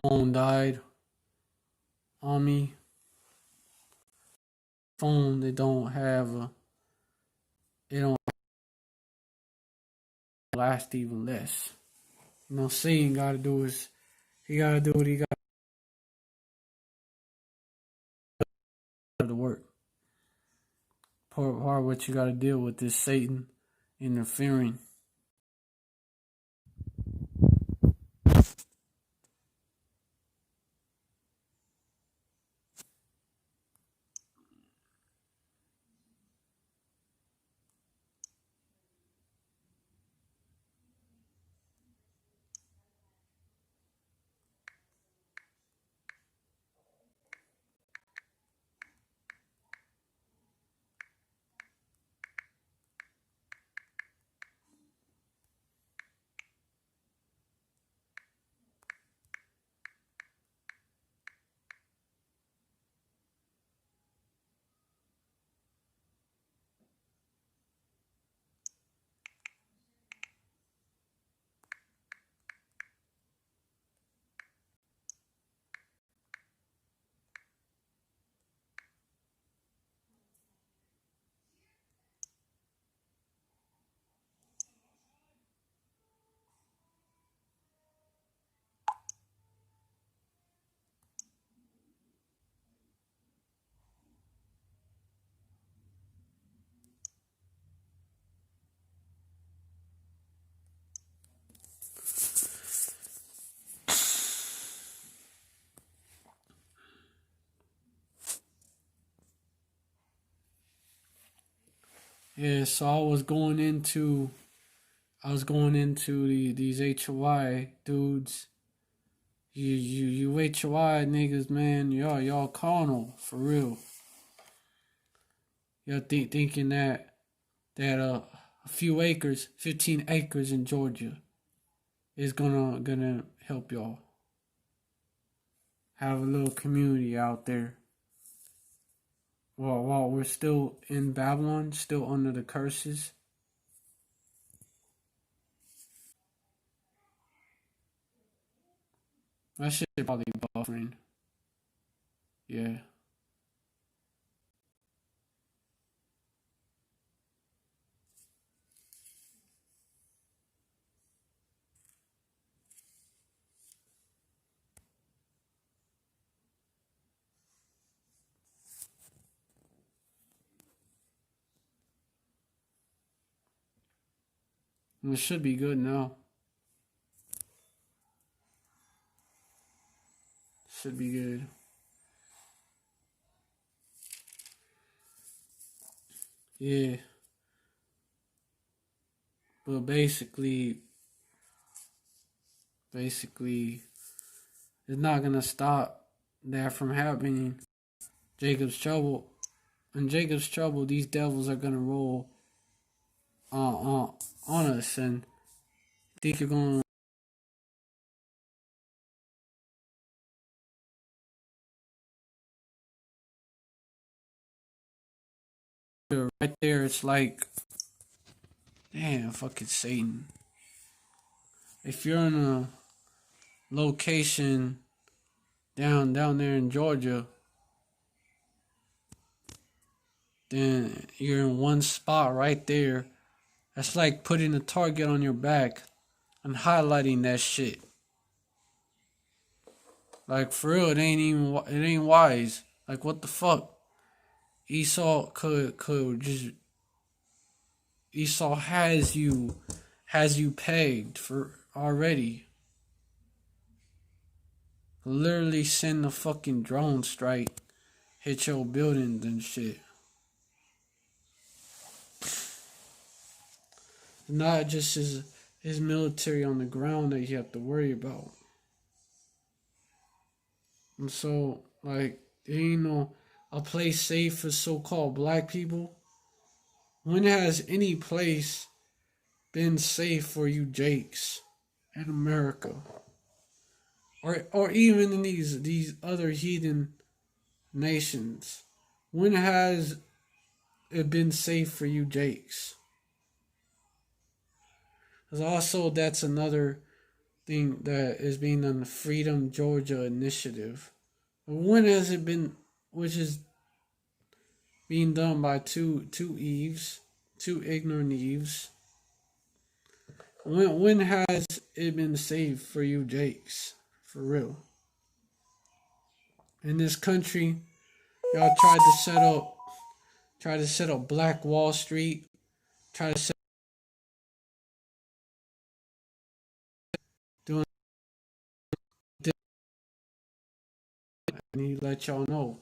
phone died on me. Phone they don't have it don't last even less. Satan gotta do is he gotta do what he got to work. Part of what you gotta deal with is Satan interfering. Yeah, so I was going into these HOI dudes. You HOI niggas, man, y'all carnal for real. Y'all thinking that a few acres, 15 acres in Georgia, is gonna help y'all have a little community out there. While we're still in Babylon, still under the curses. That shit probably buffering. Yeah. It should be good now. Should be good. Yeah. But basically, it's not gonna stop that from happening. Jacob's trouble. In Jacob's trouble, these devils are gonna roll on us, and think you're going to right there. It's like, damn, fucking Satan. If you're in a location down there in Georgia, then you're in one spot right there. That's like putting a target on your back and highlighting that shit. Like for real, it ain't wise. Like what the fuck? Esau could just Esau has you pegged for already. Literally send a fucking drone strike, hit your buildings and shit. Not just his military on the ground that you have to worry about. And so, like, there ain't no a place safe for so-called black people. When has any place been safe for you Jakes in America? Or even in these other heathen nations? When has it been safe for you Jakes? Because also that's another thing that is being done, the Freedom Georgia Initiative. When has it been, which is being done by two Eves, two ignorant Eves? When has it been saved for you Jakes? For real. In this country, y'all tried to set up Black Wall Street, try to set doing this, and he let y'all know.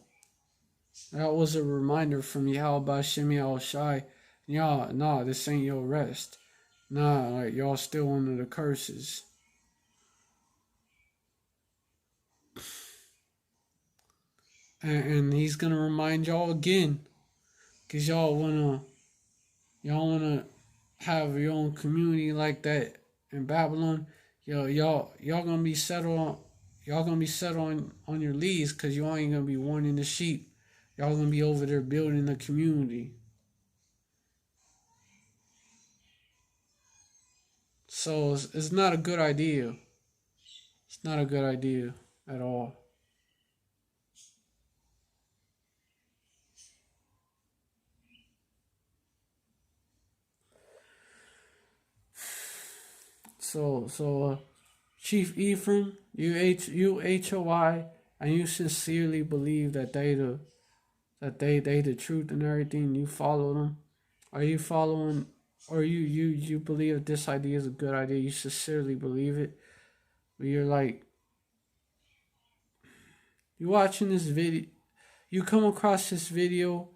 That was a reminder from Yahweh Bashim Yahweh Shai. Y'all, nah, this ain't your rest. Nah, like y'all still under the curses. And he's gonna remind y'all again. Cause y'all wanna have your own community like that in Babylon. Y'all gonna be settled on your leads because you ain't gonna be warning the sheep. Y'all gonna be over there building a community. So it's not a good idea. It's not a good idea at all. So Chief Ephraim, you HOI, and you sincerely believe that they the truth and everything. You follow them. Are you following? Or you believe that this idea is a good idea? You sincerely believe it. But you're like, you watching this video. You come across this video.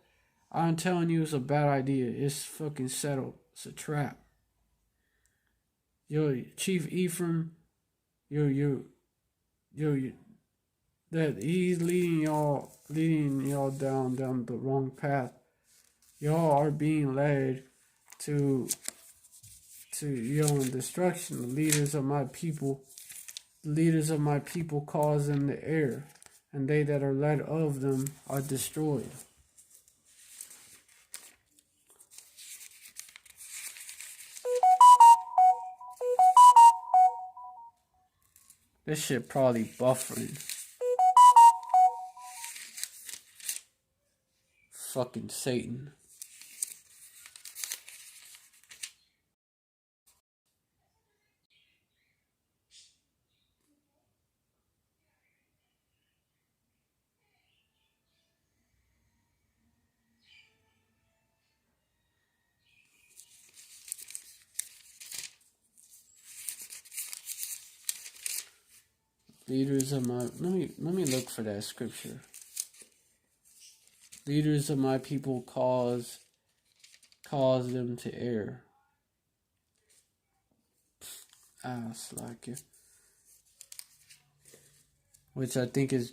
I'm telling you, it's a bad idea. It's fucking settled. It's a trap. Yo, Chief Ephraim, you that he's leading y'all down the wrong path. Y'all are being led to destruction. The leaders of my people cause them to err, and they that are led of them are destroyed. This shit probably buffering. Fucking Satan. Leaders of my let me look for that scripture. Leaders of my people cause them to err. Slack. Which I think is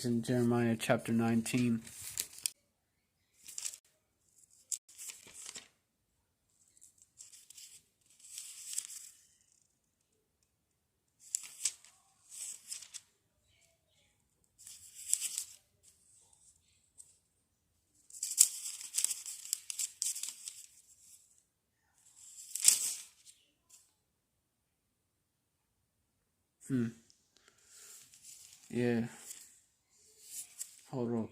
in Jeremiah chapter 19. Yeah. Hold on.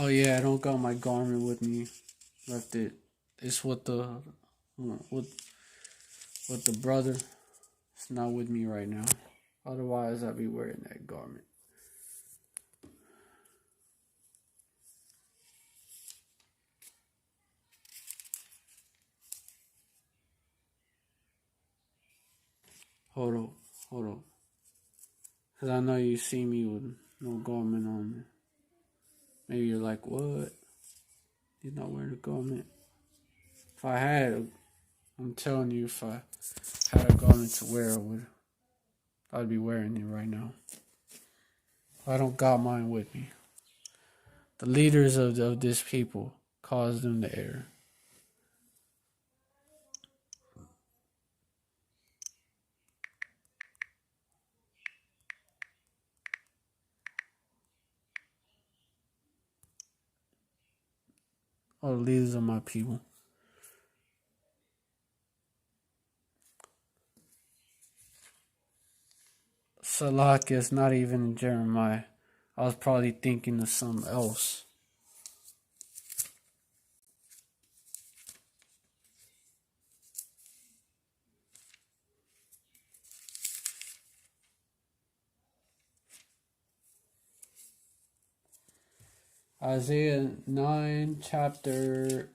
Oh yeah, I don't got my garment with me. Left it. It's with the brother. It's not with me right now. Otherwise, I'd be wearing that garment. Hold on. Cause I know you see me with no garment on me. Maybe you're like, what? He's not wearing a garment. If I had, I'm telling you, if I had a garment to wear, I'd be wearing it right now. I don't got mine with me. The leaders of this people caused them to err. All the leaders of my people. Salak is not even in Jeremiah. I was probably thinking of something else. Isaiah chapter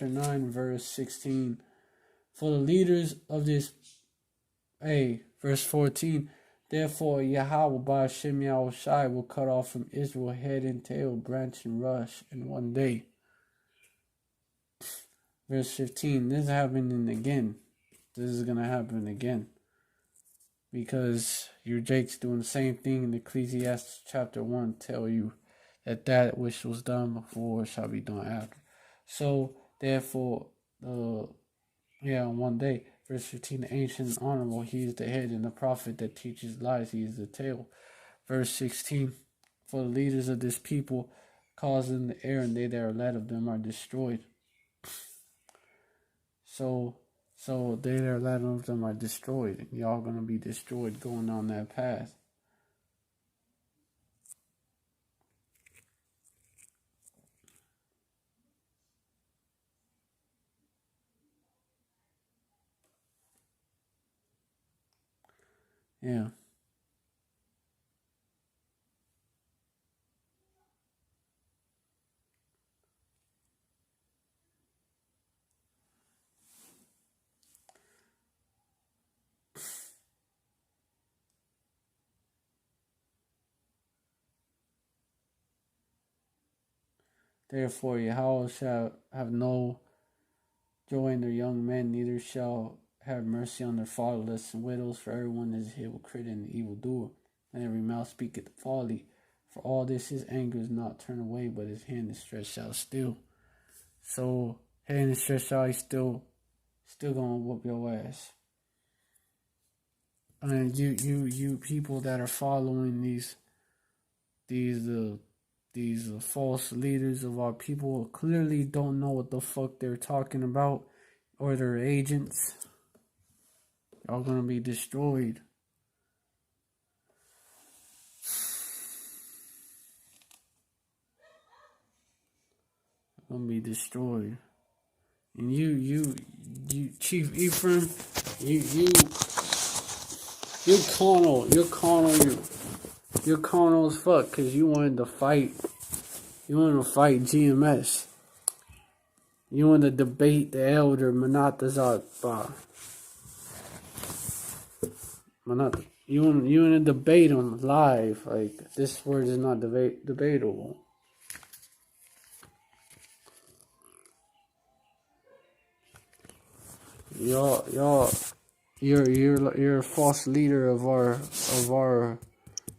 9, verse 16. For the leaders of this, verse 14. Therefore, Yahweh by Hashem Yahushai will cut off from Israel head and tail, branch and rush in one day. Verse 15. This is happening again. This is going to happen again. Because your Jake's doing the same thing in Ecclesiastes chapter 1 tell you that which was done before shall be done after. So, therefore, one day, verse 15, the ancient and honorable, he is the head, and the prophet that teaches lies, he is the tail. Verse 16, for the leaders of this people cause them to err, and they that are led of them are destroyed. So they that are led of them are destroyed, and y'all going to be destroyed going on that path. Yeah. Therefore Yahweh shall have no joy in their young men, neither shall have mercy on their fatherless and widows, for everyone is a hypocrite and an evildoer, and every mouth speaketh folly. For all this his anger is not turned away, but his hand is stretched out still. So hand is stretched out, he's still gonna whoop your ass. And you people that are following these false leaders of our people clearly don't know what the fuck they're talking about, or their agents. Y'all gonna be destroyed. Gonna be destroyed. And you Chief Ephraim, you're carnal as fuck, cause you wanted to fight GMS. You want to debate the elder Manatazat. You want to debate him live. Like, this word is not debatable. You're a false leader of our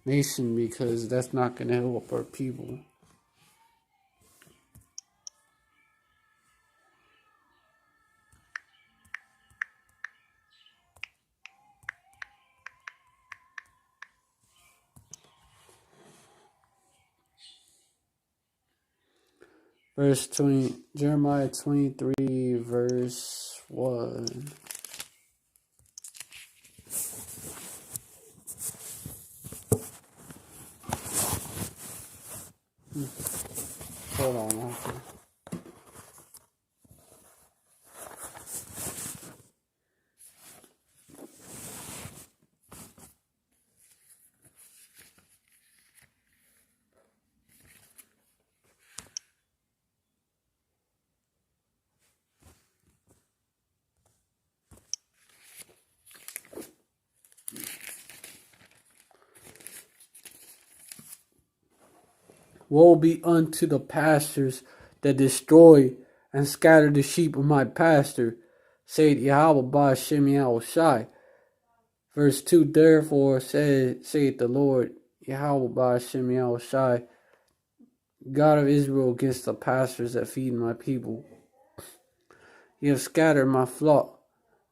nation, because that's not gonna help our people. Jeremiah 23, verse 1. Hold on. Woe be unto the pastors that destroy and scatter the sheep of my pasture, saith Yahweh by Hashem Yahushai. Verse 2, therefore saith the Lord, Yahweh Ba'ashem Yahushai, God of Israel, against the pastors that feed my people. You have scattered my flock,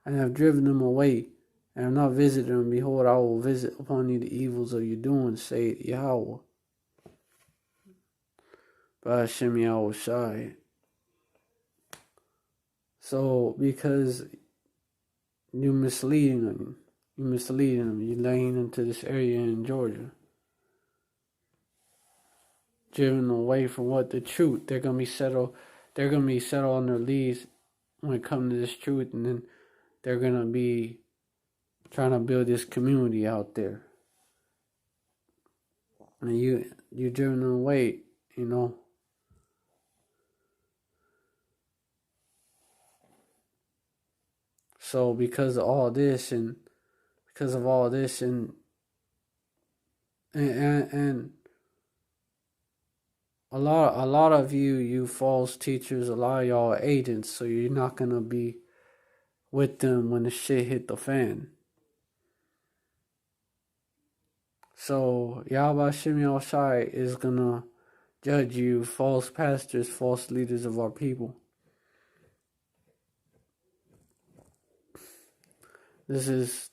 and have driven them away, and have not visited them. Behold, I will visit upon you the evils of your doing, saith Yahweh. Ba'ashem Yahushai. So, because you're misleading them, you're laying them to this area in Georgia. Driven away from what the truth. They're gonna be settled on their leads when it comes to this truth, and then they're gonna be trying to build this community out there. And you're driven them away, you know. So because of all this and and a lot of you false teachers, a lot of y'all are agents, so you're not gonna be with them when the shit hit the fan. So Yahweh Shem Yahushai is gonna judge you, false pastors, false leaders of our people. He's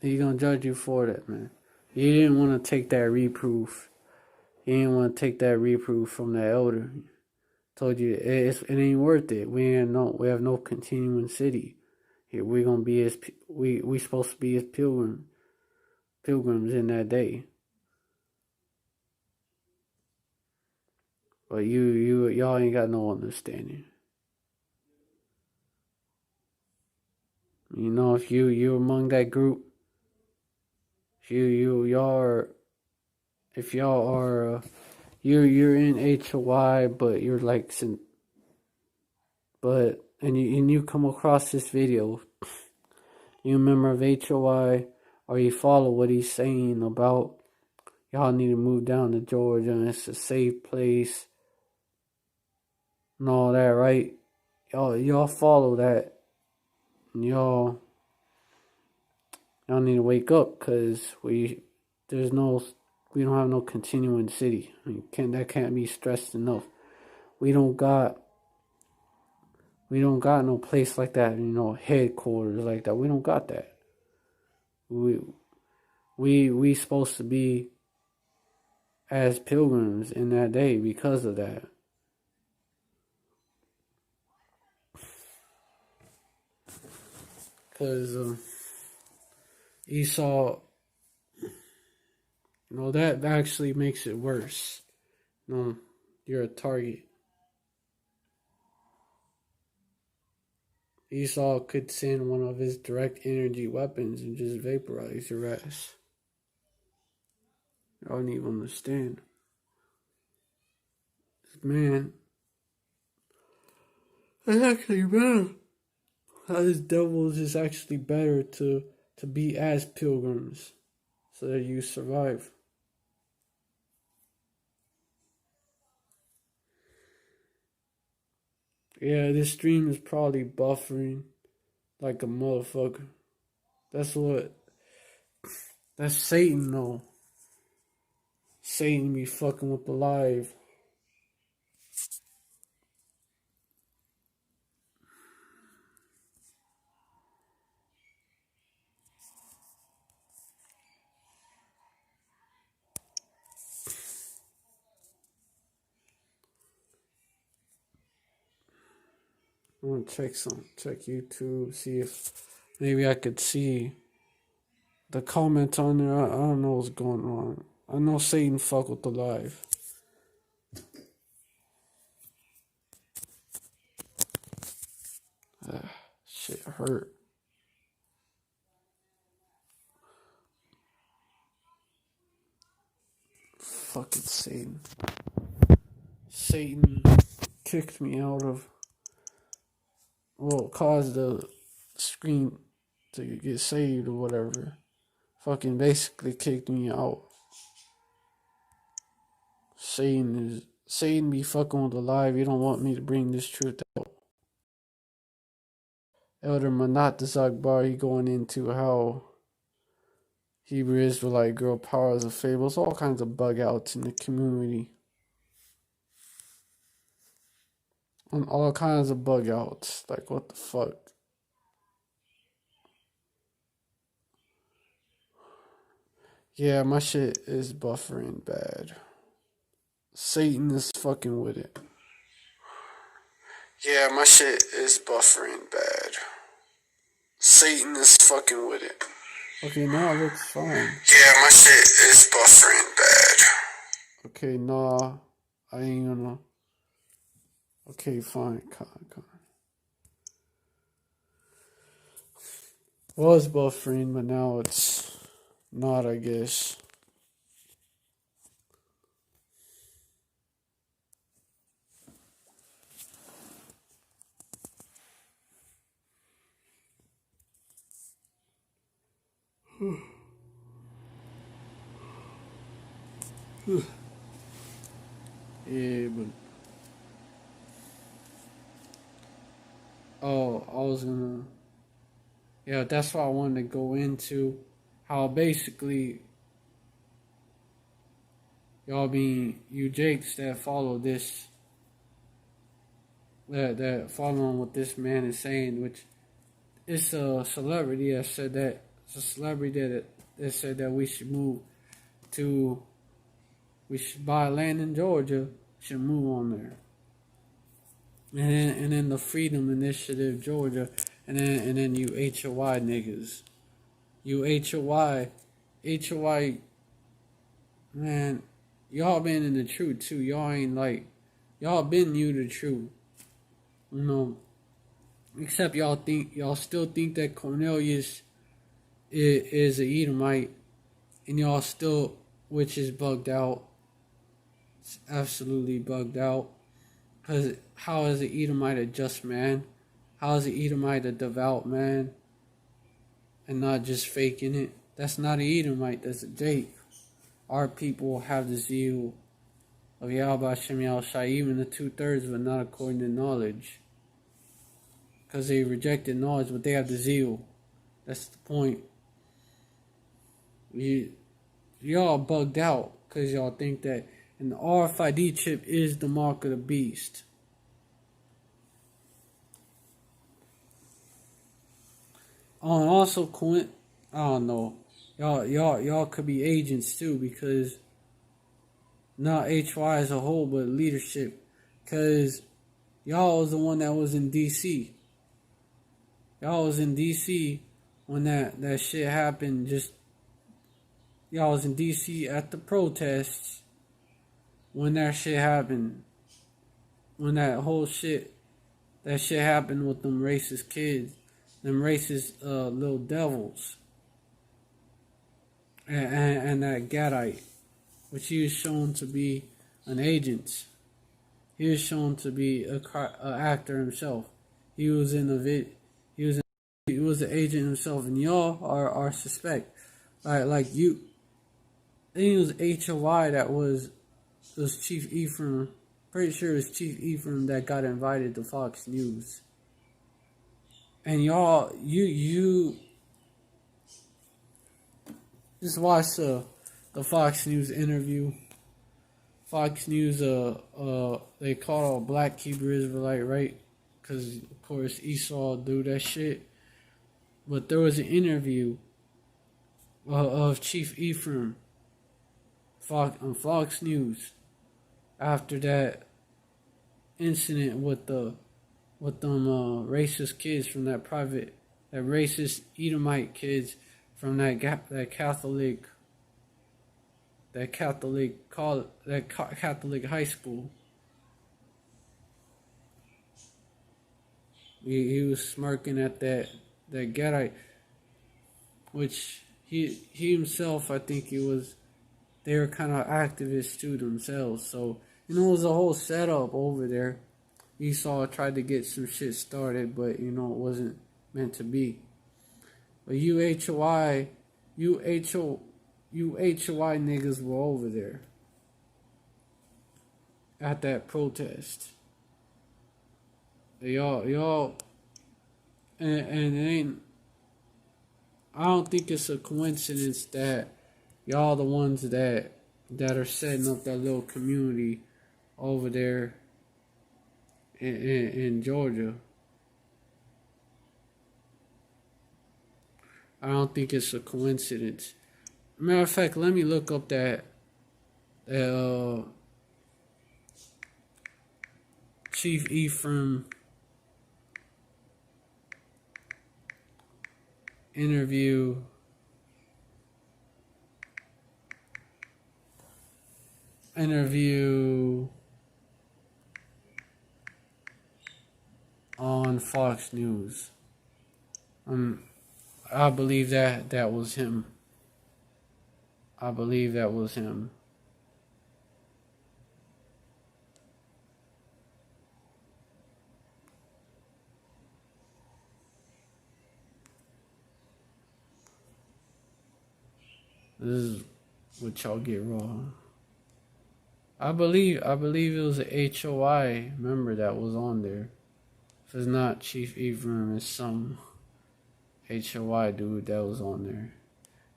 gonna judge you for that, man. You didn't want to take that reproof. You didn't want to take that reproof from the elder. Told you it ain't worth it. We have no continuing city. Here we gonna be as we supposed to be as pilgrims in that day. But y'all ain't got no understanding. You know, if you're among that group, you're in HOI, but you're like, and you come across this video, you're a member of HOI, or you follow what he's saying about y'all need to move down to Georgia and it's a safe place and all that, right? Y'all follow that, and y'all need to wake up, because we don't have no continuing city. I mean, that can't be stressed enough. We don't got no place like that, headquarters like that. We don't got that. We supposed to be as pilgrims in that day because of that. Because Esau, that actually makes it worse. You're a target. Esau could send one of his direct energy weapons and just vaporize your ass. I don't even understand. Man, it's actually better. How this devils is actually better to be as pilgrims so that you survive. Yeah, this stream is probably buffering like a motherfucker. That's Satan though. Satan be fucking with the live. I'm gonna check YouTube, see if maybe I could see the comments on there. I don't know what's going on. I know Satan fuck with the live. Shit hurt. Fucking Satan. Satan kicked me out of, caused the screen to get saved or whatever. Fucking basically kicked me out. Satan be fucking with the live. You don't want me to bring this truth out. Elder Manat Zakbar, he going into how Hebrew Israelite girl power is a fable. It's all kinds of bug outs in the community. On all kinds of bug outs. Like, what the fuck? Yeah, my shit is buffering bad. Satan is fucking with it. Yeah, my shit is buffering bad. Satan is fucking with it. Okay, now it looks fine. Yeah, my shit is buffering bad. Okay, nah. I ain't gonna. Okay, fine. Come. Was buffering, but now it's not, I guess. Yeah, but I was gonna. Yeah, that's why I wanted to go into how basically y'all being you Jakes that follow this that following what this man is saying, which it's a celebrity that said that it's a celebrity that said that we should buy land in Georgia, should move on there. And then the Freedom Initiative Georgia, and then you HOY niggas. You HOY, man, y'all been in the truth too. Y'all ain't like, y'all been you the truth. You know, except y'all still think that Cornelius is a Edomite, and y'all still, which is bugged out. It's absolutely bugged out. Because how is an Edomite a just man? How is an Edomite a devout man? And not just faking it? That's not an Edomite, that's a Jake. Our people have the zeal of Yahweh Hashem Yahushai, even the 2/3, but not according to knowledge. Because they rejected knowledge, but they have the zeal. That's the point. Y'all bugged out because y'all think that an RFID chip is the mark of the beast. Oh, and also, I don't know. Y'all could be agents too, because not HY as a whole, but leadership. Because y'all was the one that was in DC. Y'all was in DC when that shit happened. Y'all was in DC at the protests when that shit happened. When that shit happened with them racist kids, them racist little devils. And that Gadite, which he was shown to be an agent. He was shown to be an actor himself. He was in the vid. He was the agent himself, and y'all are suspect. Like you. I think it was HOY that was Chief Ephraim. Pretty sure it was Chief Ephraim that got invited to Fox News. And y'all, you just watch the Fox News interview. Fox News, they call a black Hebrew Israelite, right? Because, of course, Esau do that shit. But there was an interview of Chief Ephraim on Fox News after that incident with them racist kids from that racist Edomite kids from that Catholic high school. He was smirking at that Gadite, which he himself, I think they were kind of activists too themselves. So, it was a whole setup over there. Esau tried to get some shit started, but, it wasn't meant to be. But you HOY niggas were over there at that protest. Y'all, and it ain't, I don't think it's a coincidence that y'all the ones that are setting up that little community over there in Georgia. I don't think it's a coincidence. Matter of fact, let me look up that Chief Ephraim interview on Fox News. I believe that was him. I believe that was him. This is what y'all get wrong. I believe it was an HOI member that was on there. If it's not Chief Ephraim, it's some HOI dude that was on there.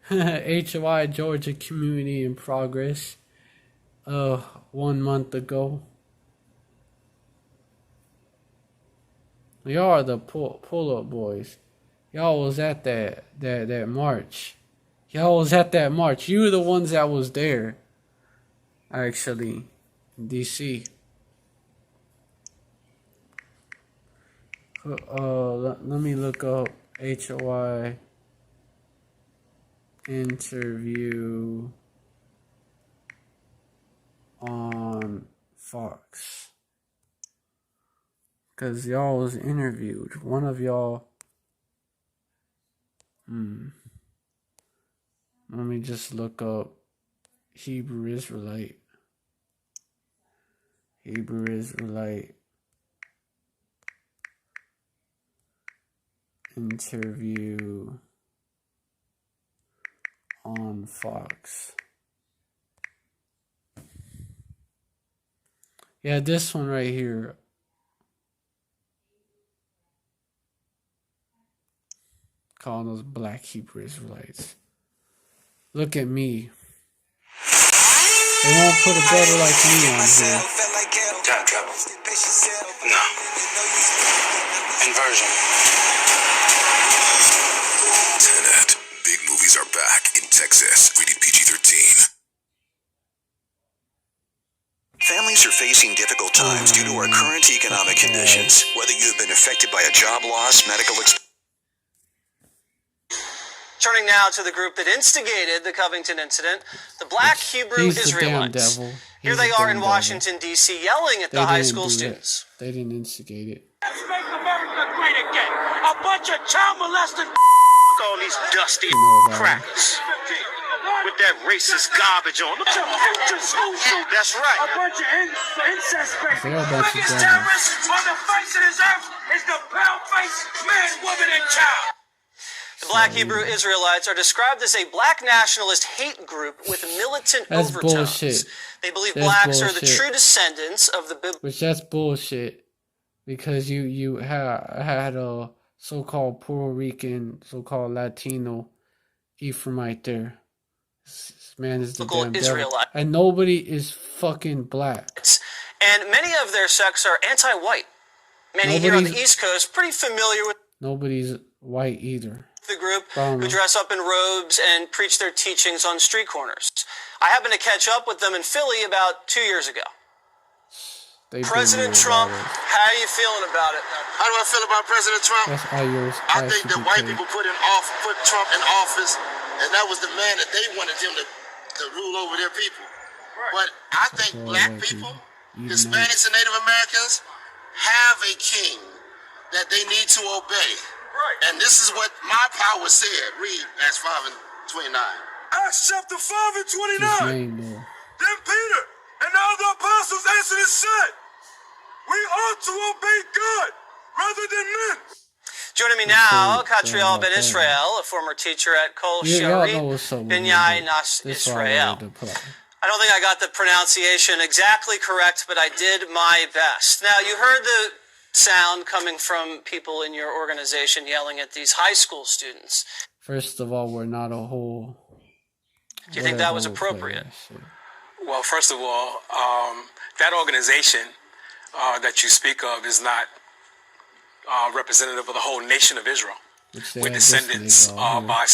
HOI Georgia Community in Progress. 1 month ago. Y'all are the pull-up boys. Y'all was at that march. Y'all was at that march. You were the ones that was there. Actually, in DC. Let me look up HOI interview on Fox. Because y'all was interviewed. One of y'all. Let me just look up Hebrew Israelite. Hebrew Israelite interview on Fox. Yeah, this one right here. Calling those black Hebrew Israelites. Look at me. They won't put a brother like me on here. Time travel. No. Inversion. Tenet. Big movies are back in Texas. Rated PG-13. Families are facing difficult times due to our current economic conditions. Whether you have been affected by a job loss, medical Turning now to the group that instigated the Covington incident, the Black Hebrew Israelites. Here they are in Washington, D.C., yelling at the high school students. They didn't instigate it. Let's make America great again. A bunch of child molested All these dusty crackers with that racist garbage on them. That's right. a bunch of incest babies. They're a bunch of Biggest devils. terrorists on the face of this earth is the pale-faced man, woman, and child. The Black Hebrew Israelites are described as a black nationalist hate group with militant overtones. Bullshit. They believe That's blacks are the bullshit. true descendants of the biblical. Which that's bullshit. Because you had a so-called Puerto Rican, so-called Latino Ephraimite there. This man is the damn devil. Israelite. And nobody is fucking black. And many of their sects are anti-white. Many here on the East Coast pretty familiar with Nobody's white either. the group who dress up in robes and preach their teachings on street corners. I happened to catch up with them in Philly about 2 years ago. President Trump, how are you feeling about it? How do I feel about President Trump? That's all yours. I think that white people put Trump in office, and that was the man that they wanted him to rule over their people. But I think black people, Hispanics and Native Americans, have a king that they need to obey. And this is what my power said. Read Acts 5 and 29. Acts chapter 5 and 29. Name, Then Peter and all the apostles answered and said, we ought to obey God rather than men. Joining me now, Katriel Ben Israel, a former teacher at Kol Shari Binyai Nas Israel. I don't think I got the pronunciation exactly correct, but I did my best. Now, you heard the sound coming from people in your organization yelling at these high school students. First of all, we're not a whole. Do you think that was appropriate? Well, first of all, that organization that you speak of is not representative of the whole nation of Israel. We're descendants by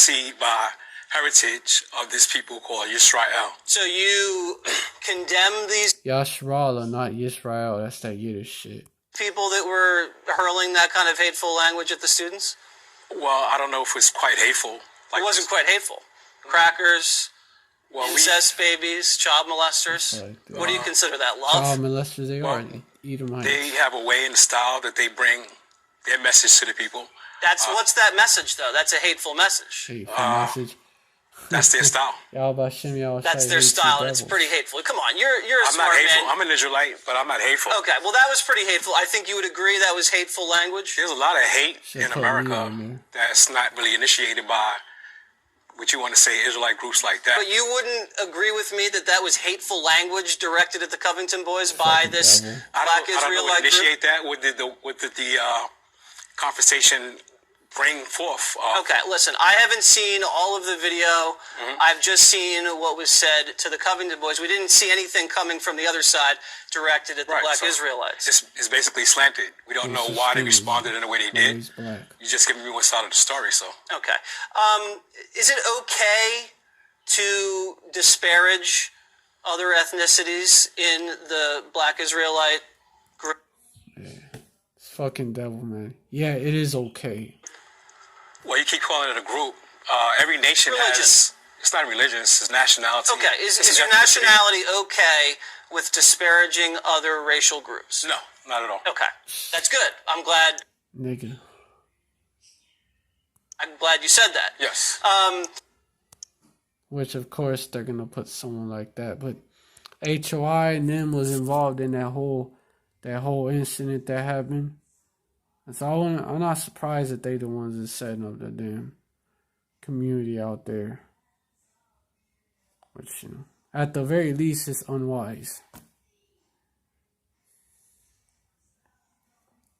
heritage of this people called Yisrael. So you condemn these Yisrael, not Yisrael. That's that Yiddish shit. People that were hurling that kind of hateful language at the students? Well, I don't know if it's quite hateful. It wasn't quite hateful. Crackers, incest babies, child molesters. What do you consider that? Love? Child molesters, they are. Edomites. They have a way and style that they bring their message to the people. What's that message, though? That's a hateful message. Hateful message. That's their style. That's their style, and it's pretty hateful. Come on, you're a smart not hateful. man. I'm an Israelite, but I'm not hateful. Okay, well, that was pretty hateful. I think you would agree that was hateful language? There's a lot of hate in America that's not really initiated by what you want to say Israelite groups like that. But you wouldn't agree with me that that was hateful language directed at the Covington boys by this Black Israelite group? Initiate that. What did the conversation bring forth? Okay, listen, I haven't seen all of the video. I've just seen what was said to the Covington boys. We didn't see anything coming from the other side directed at the Black Israelites. It's basically slanted. We don't know why they responded in the way they did. You just giving me one side of the story, so. Okay. Is it okay to disparage other ethnicities in the Black Israelite group? Yeah. It's fucking devil, man. Yeah, it is okay. Well, you keep calling it a group. Every nation has... It's not religion, it's nationality. Okay, is your nationality okay with disparaging other racial groups? No, not at all. Okay, that's good. I'm glad... Nigga. I'm glad you said that. Yes. Which, of course, they're going to put someone like that. But HOI and them was involved in that whole incident that happened. And so I'm not surprised that they the ones that's setting up the damn community out there. Which, you know, at the very least, it's unwise.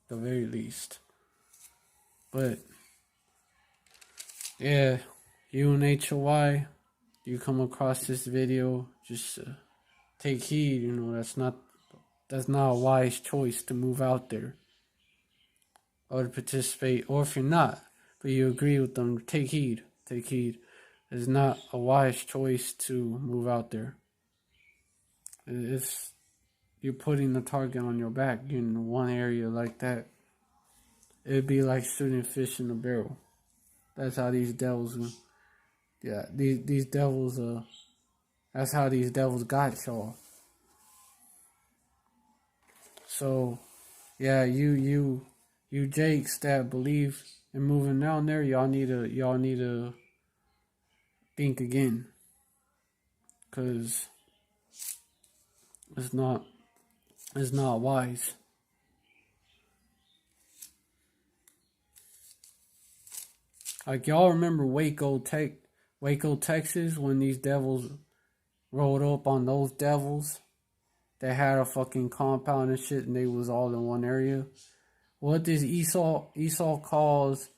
The very least. But, yeah, you and HOI, you come across this video, just take heed. You know, that's not a wise choice to move out there or to participate. Or if you're not, but you agree with them, take heed. Take heed. It's not a wise choice to move out there. It's you're putting the target on your back in one area like that. It'd be like shooting fish in a barrel. That's how these devils, these devils, that's how these devils got y'all. So, yeah, you Jakes that believe in moving down there, y'all need to think again, cause it's not wise. Like, y'all remember Waco, Texas, when these devils rolled up on those devils? They had a fucking compound and shit, and they was all in one area. What does Esau calls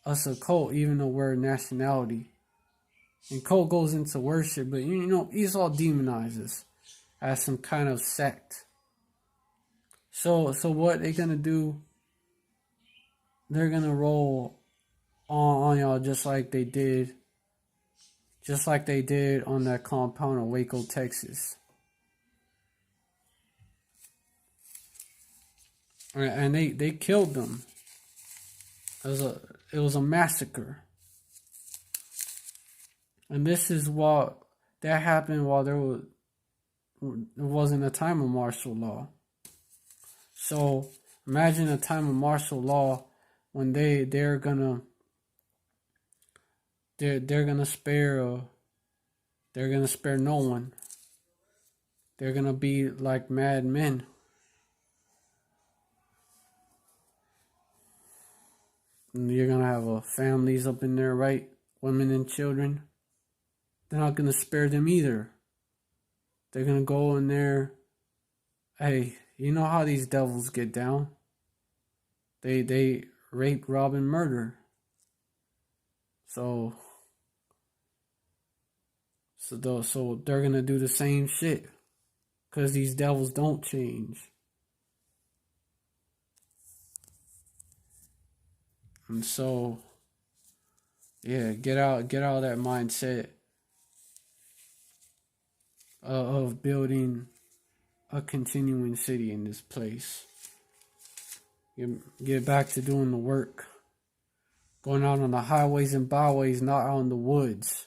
us a cult, even though we're a nationality? And cult goes into worship, but you know, Esau demonizes as some kind of sect. So what they're gonna do? They're gonna roll on y'all just like they did on that compound in Waco, Texas. And they killed them. It was a massacre. And this is what that happened while it wasn't a time of martial law. So imagine a time of martial law when they're gonna spare no one. They're gonna be like mad men. And you're gonna have families up in there, right? Women and children. They're not gonna spare them either. They're gonna go in there. Hey, you know how these devils get down? They rape, rob, and murder. So they're going to do the same shit. Because these devils don't change. And so, yeah, get out of that mindset of building a continuing city in this place. Get back to doing the work. Going out on the highways and byways, not out in the woods.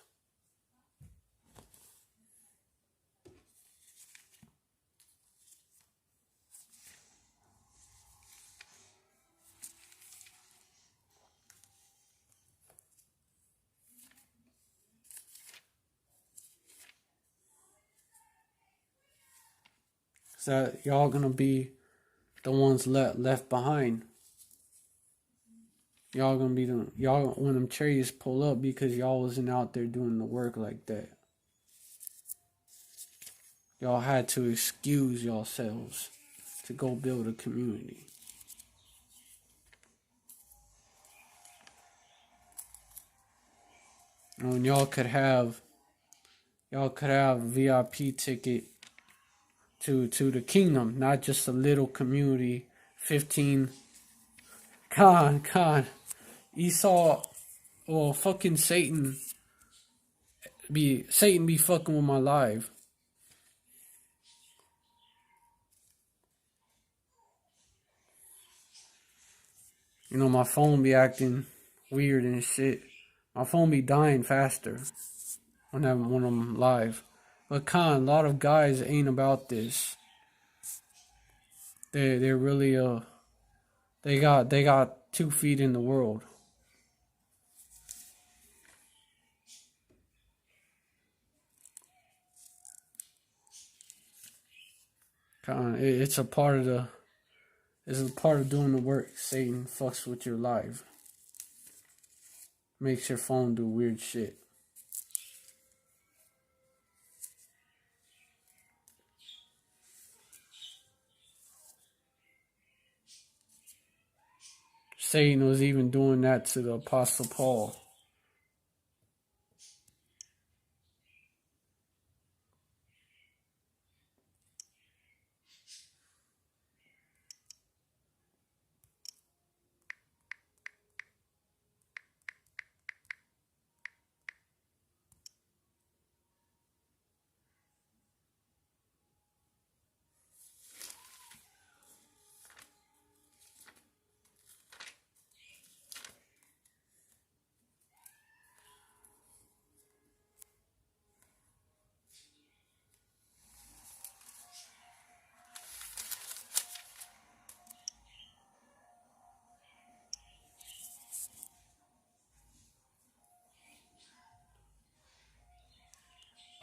So y'all gonna be the ones left behind. Y'all gonna be y'all when them chariots pull up because y'all wasn't out there doing the work like that. Y'all had to excuse yourselves to go build a community. And y'all could have VIP ticket to the kingdom, not just a little community. 15. Con. Esau, well, fucking Satan be fucking with my life. You know, my phone be acting weird and shit. My phone be dying faster when I'm live. But a lot of guys ain't about this. They're really they got 2 feet in the world. It's a part of doing the work. Satan fucks with your life. Makes your phone do weird shit. Satan was even doing that to the Apostle Paul.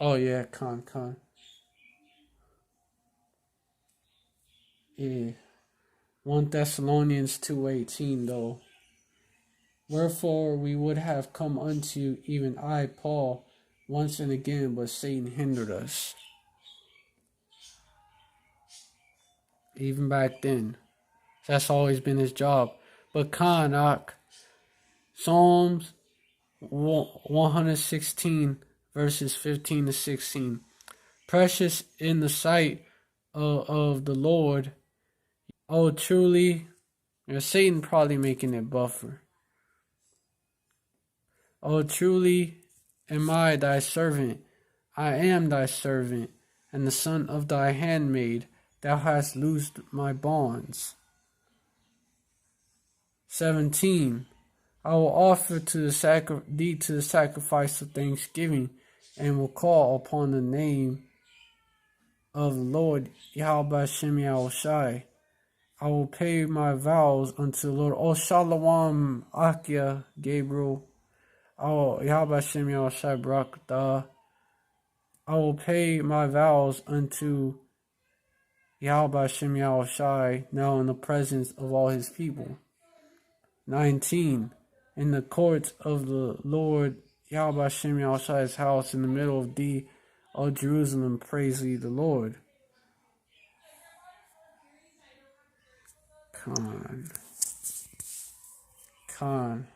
Oh yeah, con. Yeah. 1 Thessalonians 2:18 though. Wherefore we would have come unto you, even I, Paul, once and again, but Satan hindered us. Even back then. That's always been his job. But Psalms 116 verses 15 to 16. Precious in the sight of the Lord. Oh, truly, Satan probably making it buffer. Oh, truly am I thy servant. I am thy servant, and the son of thy handmaid. Thou hast loosed my bonds. 17. I will offer to thee to the sacrifice of thanksgiving, and will call upon the name of the Lord Yahweh Shem Yahushai. I will pay my vows unto the Lord. O Shalom Akia Gabriel. Oh Yahweh Shem Yahushai Barakatah. I will pay my vows unto Yahweh Shem Yahushai now in the presence of all his people. 19. In the courts of the Lord Yahweh Shem Yahushai's house in the middle of thee, O Jerusalem, praise thee the Lord. Con.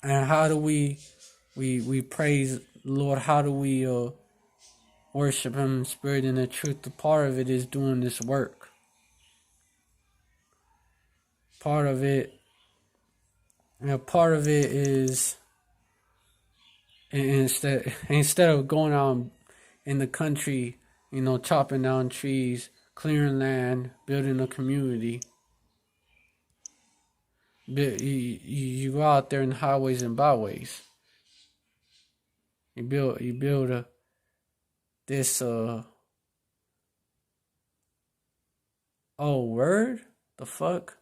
And how do we praise the Lord? How do we worship Him in spirit and in truth? The part of it is doing this work. Part of it is instead of going out in the country, chopping down trees, clearing land, building a community. You go out there in highways and byways. You build this word? The fuck?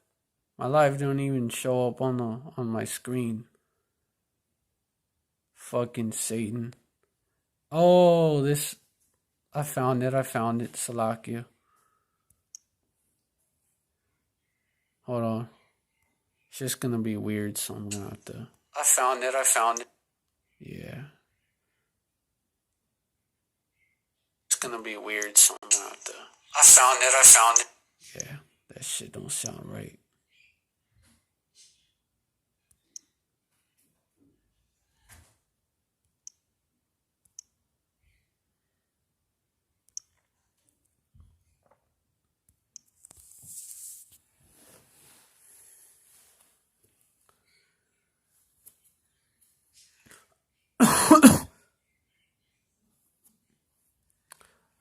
My life don't even show up on my screen. Fucking Satan. Oh, this I found it, Salakia. Hold on. It's just gonna be weird, so I'm gonna have to. I found it. Yeah. It's gonna be weird, so I'm gonna have to. I found it. Yeah, that shit don't sound right.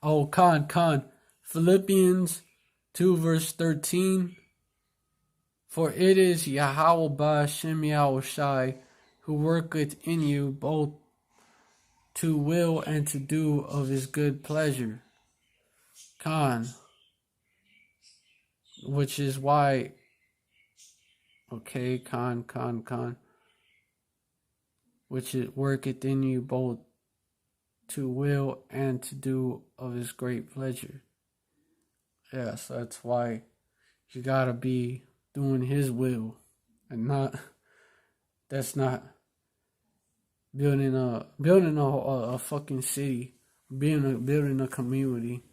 Oh, Khan. Philippians 2 verse 13. For it is Yahweh Ba'Shem Yahweh Shai who worketh in you both to will and to do of his good pleasure. Khan. Which is why. Okay, Khan. Which it worketh in you both to will and to do of his great pleasure. Yeah, so that's why you gotta be doing his will and that's not building a fucking city, building a community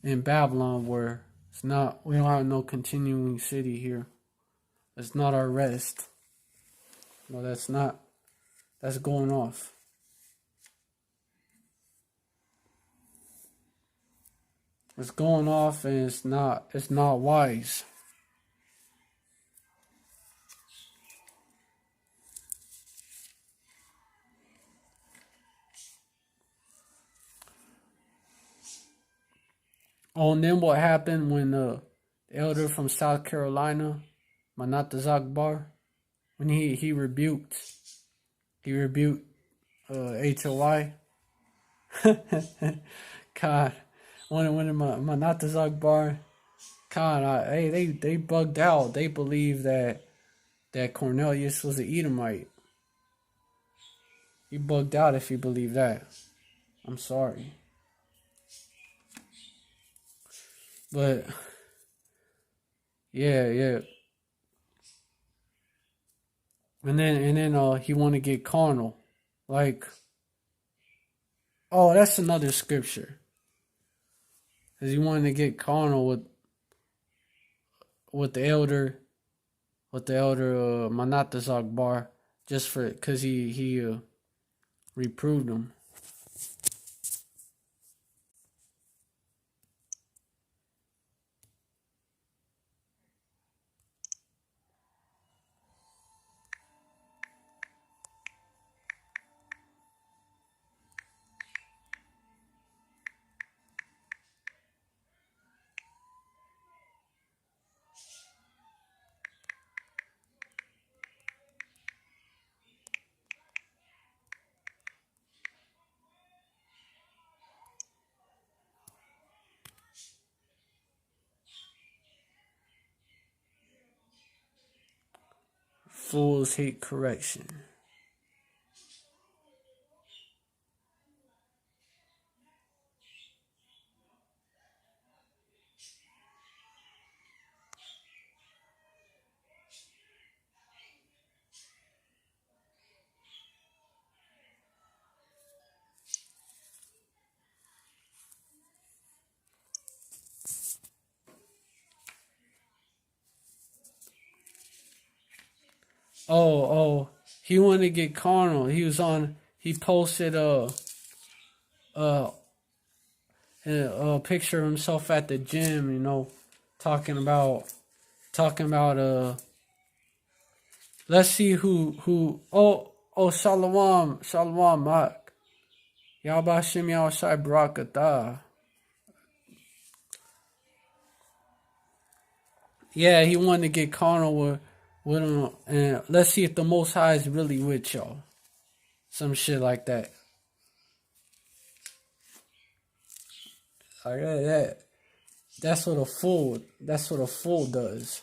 in Babylon where we don't have no continuing city here. That's not our rest. No, that's going off. It's going off and it's not wise. Oh, and then what happened when the elder from South Carolina, Manat Zakbar, when he rebuked HOI. God, when Manat Zakbar, God, they bugged out. They believed that Cornelius was an Edomite. You bugged out if you believe that. I'm sorry. But yeah. And then he want to get carnal. Like, oh, that's another scripture. Cuz he wanted to get carnal with the elder Manat Zakbar just cuz he reproved him. Fools hate correction. Oh, he wanted to get carnal. He posted a picture of himself at the gym, you know, talking about let's see who Shalom Mak. Yabashim Yawashai Barakatah. Yeah, he wanted to get carnal with him, and let's see if the Most High is really with y'all. Some shit like that. Like that. That's what a fool does.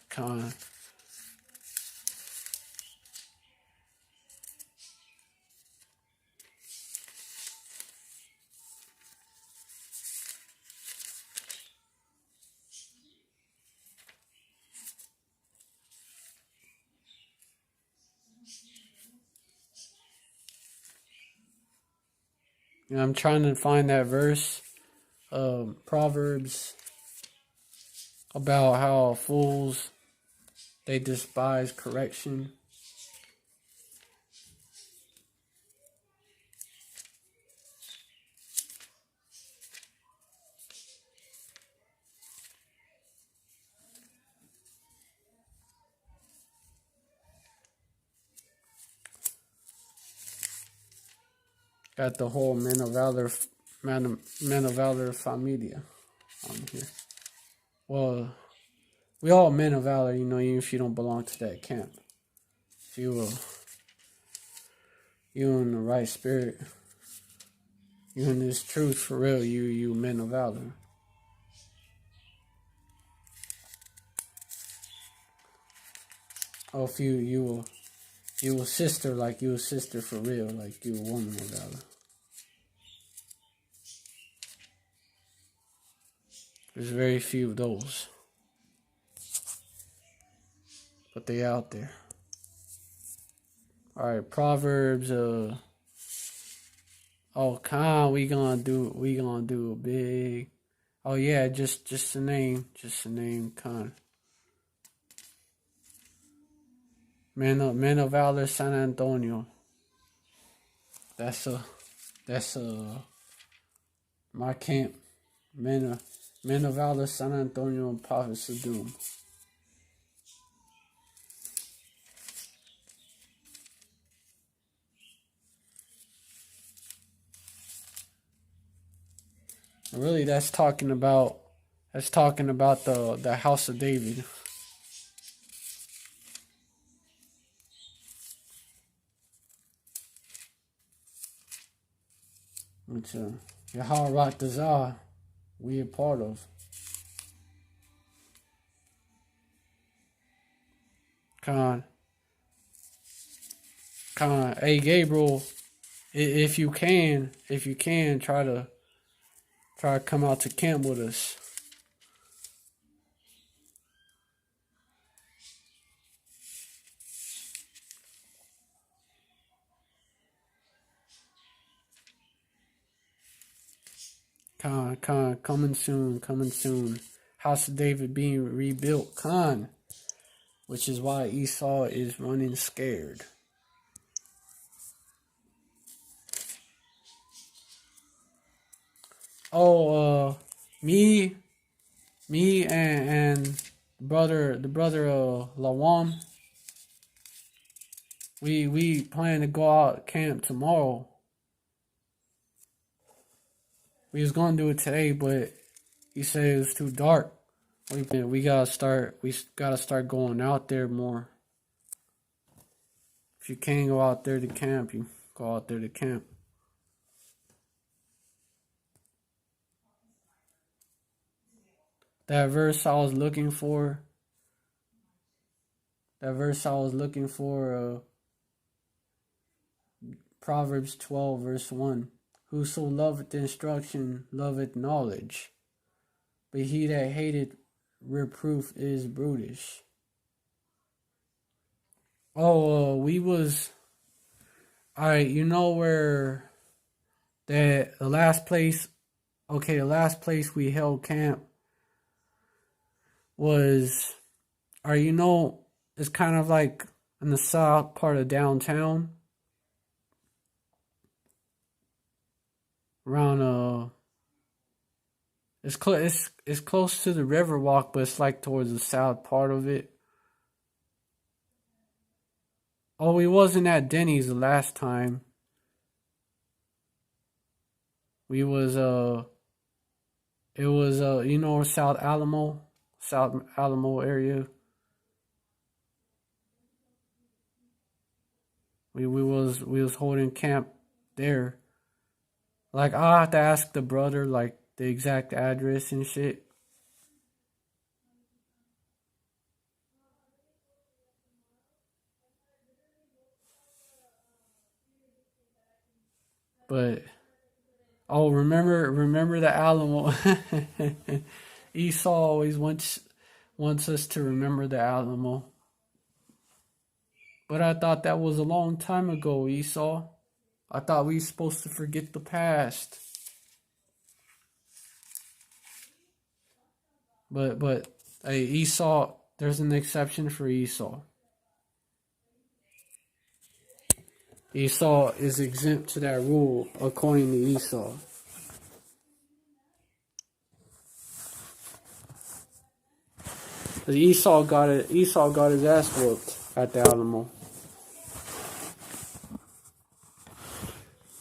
Con. You know, I'm trying to find that verse, Proverbs, about how fools, they despise correction. Got the whole men of valor familia on here. Well, we all men of valor, you know, even if you don't belong to that camp. If you in the right spirit, you in this truth for real, you men of valor. Oh, if you a sister, like you a sister for real, like you a woman of valor. There's very few of those, but they out there. All right, Proverbs. We gonna do a big. Oh yeah, just a name, Khan. Men of valor, San Antonio. That's my camp. Men of valor, San Antonio, and Prophets of Doom. Really, that's talking about the house of David. Which Yahweh Ratazah, we a part of. Con. Hey Gabriel, if you can, try to come out to camp with us. Coming soon. House of David being rebuilt, which is why Esau is running scared. Oh, me and the brother Lawam, we plan to go out camp tomorrow. We was gonna do it today, but he said it was too dark. We gotta start going out there more. If you can't go out there to camp, you go out there to camp. That verse I was looking for, Proverbs 12, verse 1. Whoso loveth instruction loveth knowledge, but he that hateth reproof is brutish. Oh, we was alright. You know where the last place? Okay, the last place we held camp was, or you know, it's kind of like in the south part of downtown, around it's close to the Riverwalk, but it's like towards the south part of it. Oh, we wasn't at Denny's the last time. We was it was you know, South Alamo area. We was holding camp there. Like, I'll have to ask the brother like the exact address and shit. But oh, remember the Alamo. Esau always wants us to remember the Alamo. But I thought that was a long time ago, Esau. I thought we were supposed to forget the past. But hey, Esau, there's an exception for Esau. Esau is exempt to that rule according to Esau. Esau got his ass whooped at the Alamo.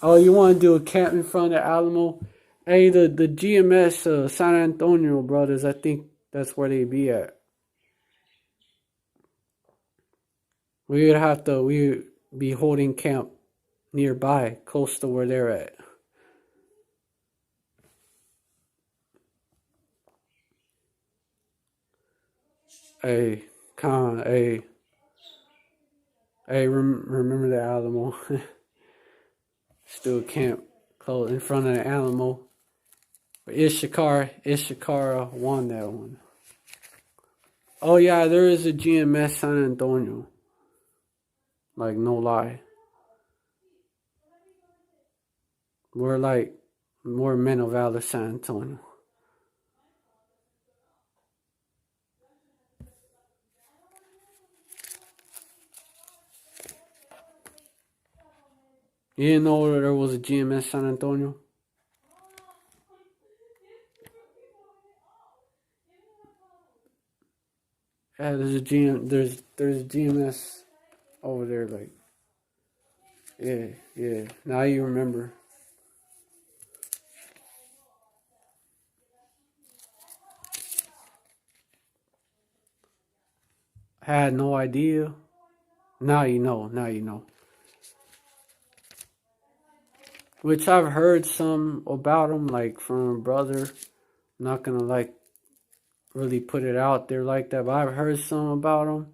Oh, you want to do a camp in front of the Alamo? Hey, the GMS San Antonio brothers, I think that's where they be at. We'd be holding camp nearby, close to where they're at. Hey, remember the Alamo? Still camp close in front of the Alamo. Ishikara won that one. Oh yeah, there is a GMS San Antonio. Like, no lie. We're like more Men of Valor San Antonio. You didn't know there was a GMS San Antonio? Yeah, there's a GMS over there, like, yeah. Now you remember. I had no idea. Now you know. Which I've heard some about him, like, from a brother. I'm not gonna, like, really put it out there like that, but I've heard some about him.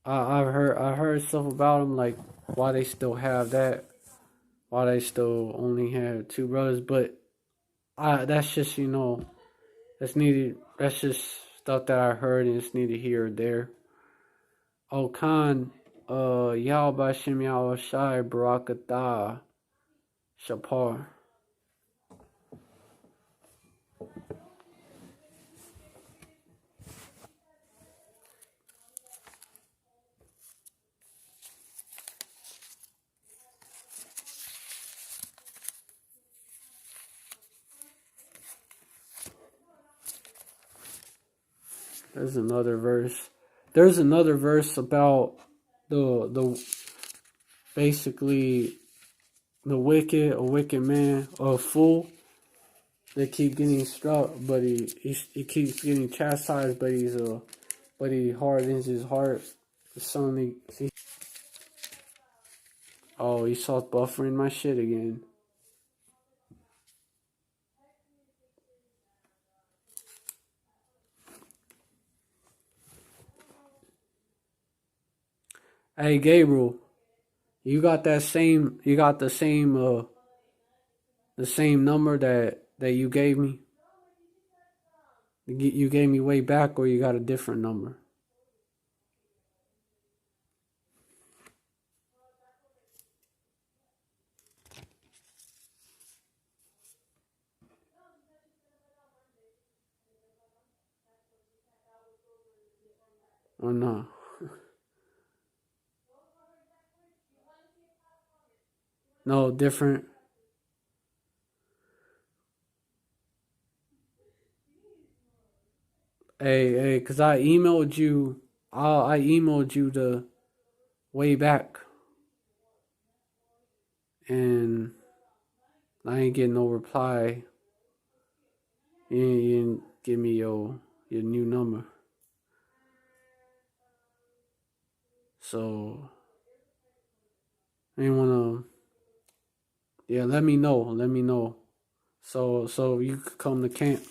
I heard stuff about him, like why they still have that, why they still only have two brothers. But that's just, you know, that's just stuff that I heard, and it's neither here or there. Oh, Khan, Yao Bashim Yao Shai Barakatah Shapar. There's another verse. There's another verse about the basically a wicked man, a fool. They keep getting struck, but he keeps getting chastised, but he hardens his heart. Suddenly, oh, he starts buffering my shit again. Hey, Gabriel, you got the same number that you gave me. You gave me way back, or you got a different number? Or no? No, different. Hey, cause I emailed you. I emailed you the way back, and I ain't getting no reply. You didn't give me your new number. So I ain't wanna. Yeah, let me know. Let me know. So you could come to camp.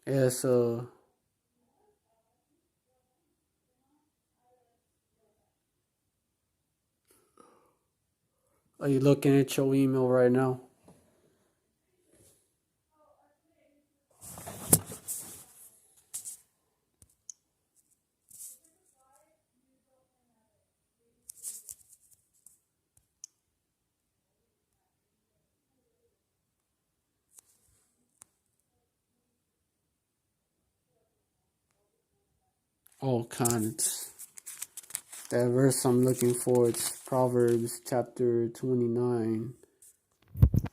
Yeah, so are you looking at your email right now? All kinds. That verse I'm looking for, it's Proverbs chapter 29,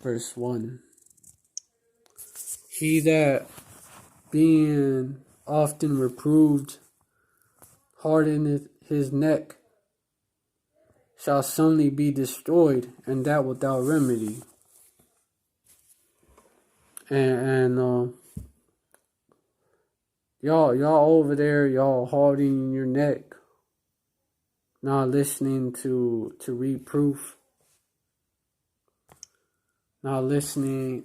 verse 1. He that being often reproved hardeneth his neck shall suddenly be destroyed, and that without remedy. And y'all over there, y'all hardening your neck, not listening to reproof, not listening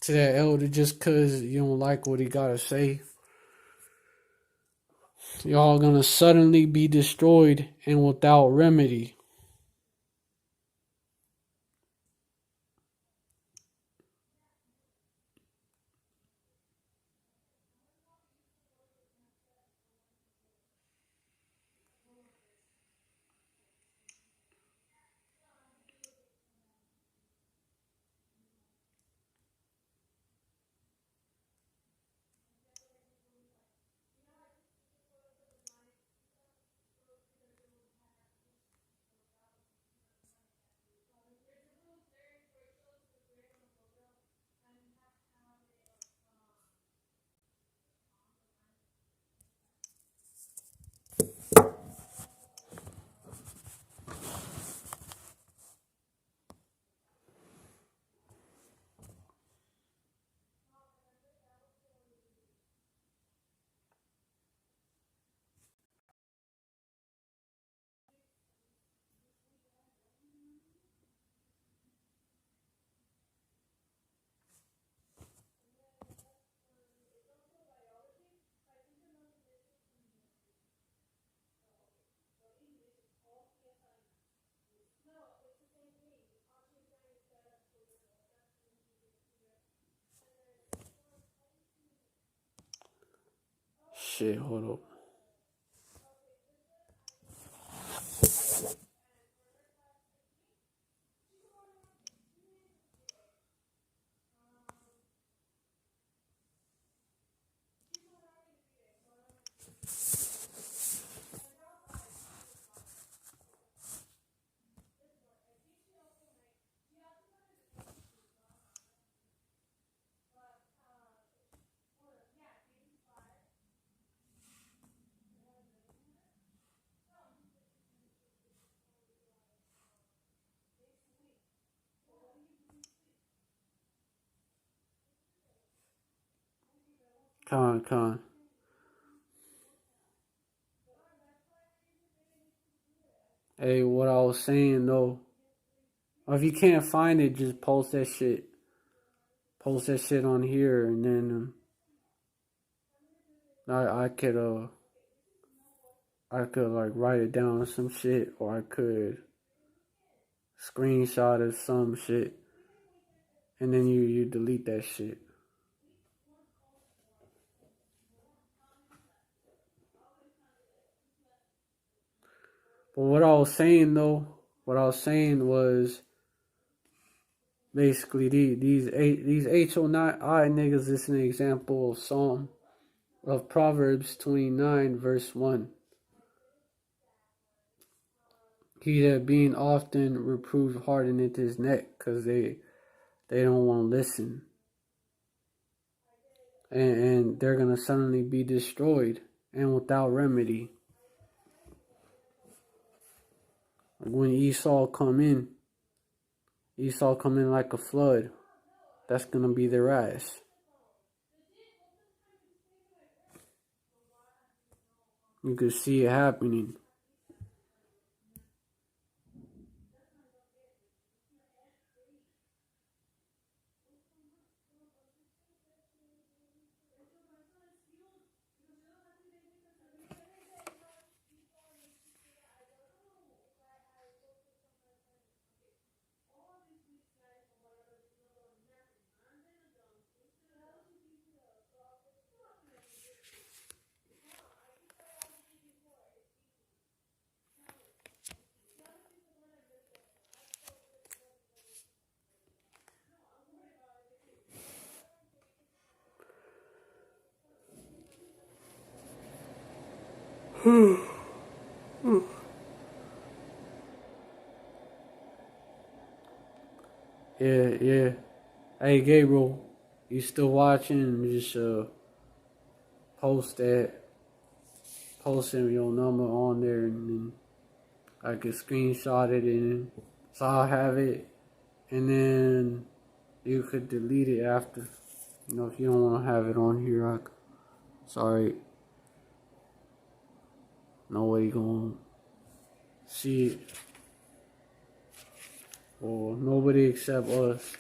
to that elder just cause you don't like what he gotta say. Y'all gonna suddenly be destroyed and without remedy. Shit, hold up. Con. Hey, what I was saying though, or if you can't find it, just post that shit. Post that shit on here, and then I could like write it down or some shit, or I could screenshot of some shit, and then you delete that shit. But what I was saying was basically these HO9I niggas is an example of Proverbs 29 verse 1. He that being often reproved hardeneth his neck, cause they don't want to listen, and they're gonna suddenly be destroyed and without remedy. Like when Esau come in like a flood. That's gonna be their ass. You could see it happening. Yeah. Hey, Gabriel, you still watching? Just post your number on there, and then I can screenshot it, and so I'll have it, and then you could delete it after. You know, if you don't want to have it on here, sorry, nobody gonna see it, or nobody except us.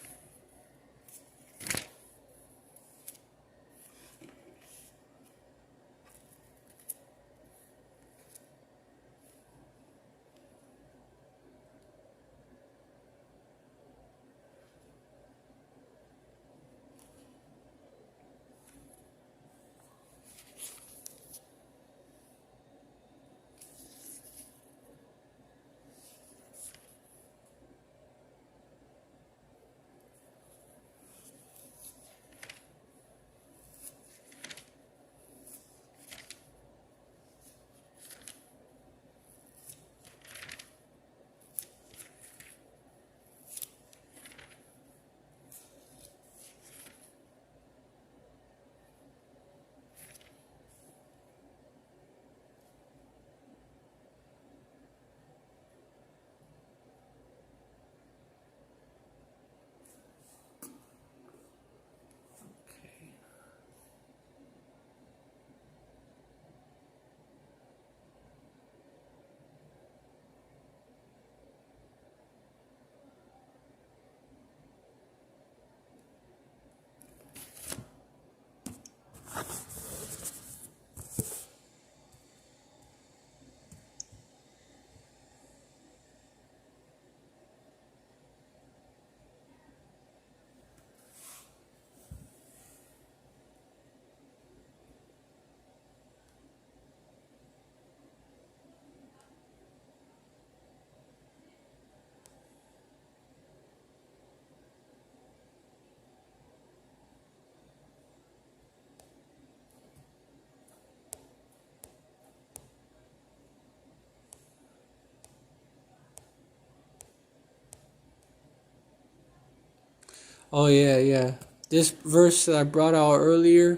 Oh yeah. This verse that I brought out earlier,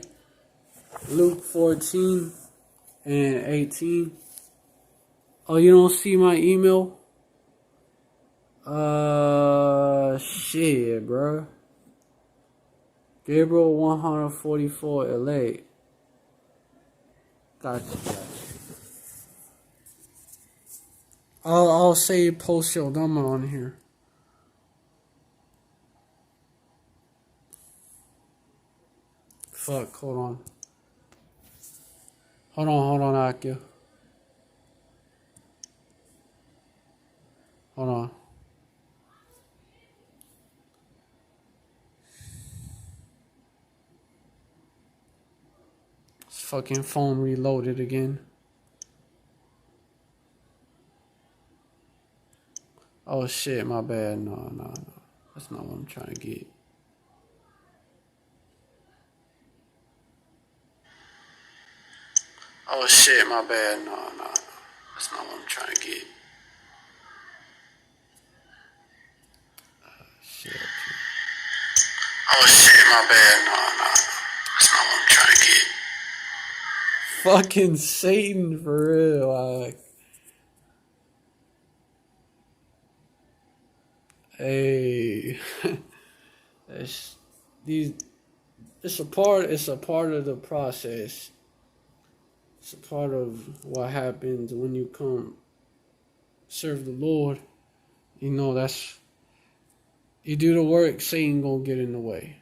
Luke 14 and 18. Oh, you don't see my email? Shit, bro. Gabriel 144 LA. Gotcha. I'll say post your number on here. Fuck, hold on. Hold on, Akio. Hold on. This fucking phone reloaded again. Oh shit, my bad. No. That's not what I'm trying to get. Oh shit, my bad. No. That's not what I'm trying to get. Shit. Oh shit, my bad. No. That's not what I'm trying to get. Fucking Satan for real. Like, hey, it's a part of the process. It's a part of what happens when you come serve the Lord. You know, that's, you do the work, Satan gonna get in the way.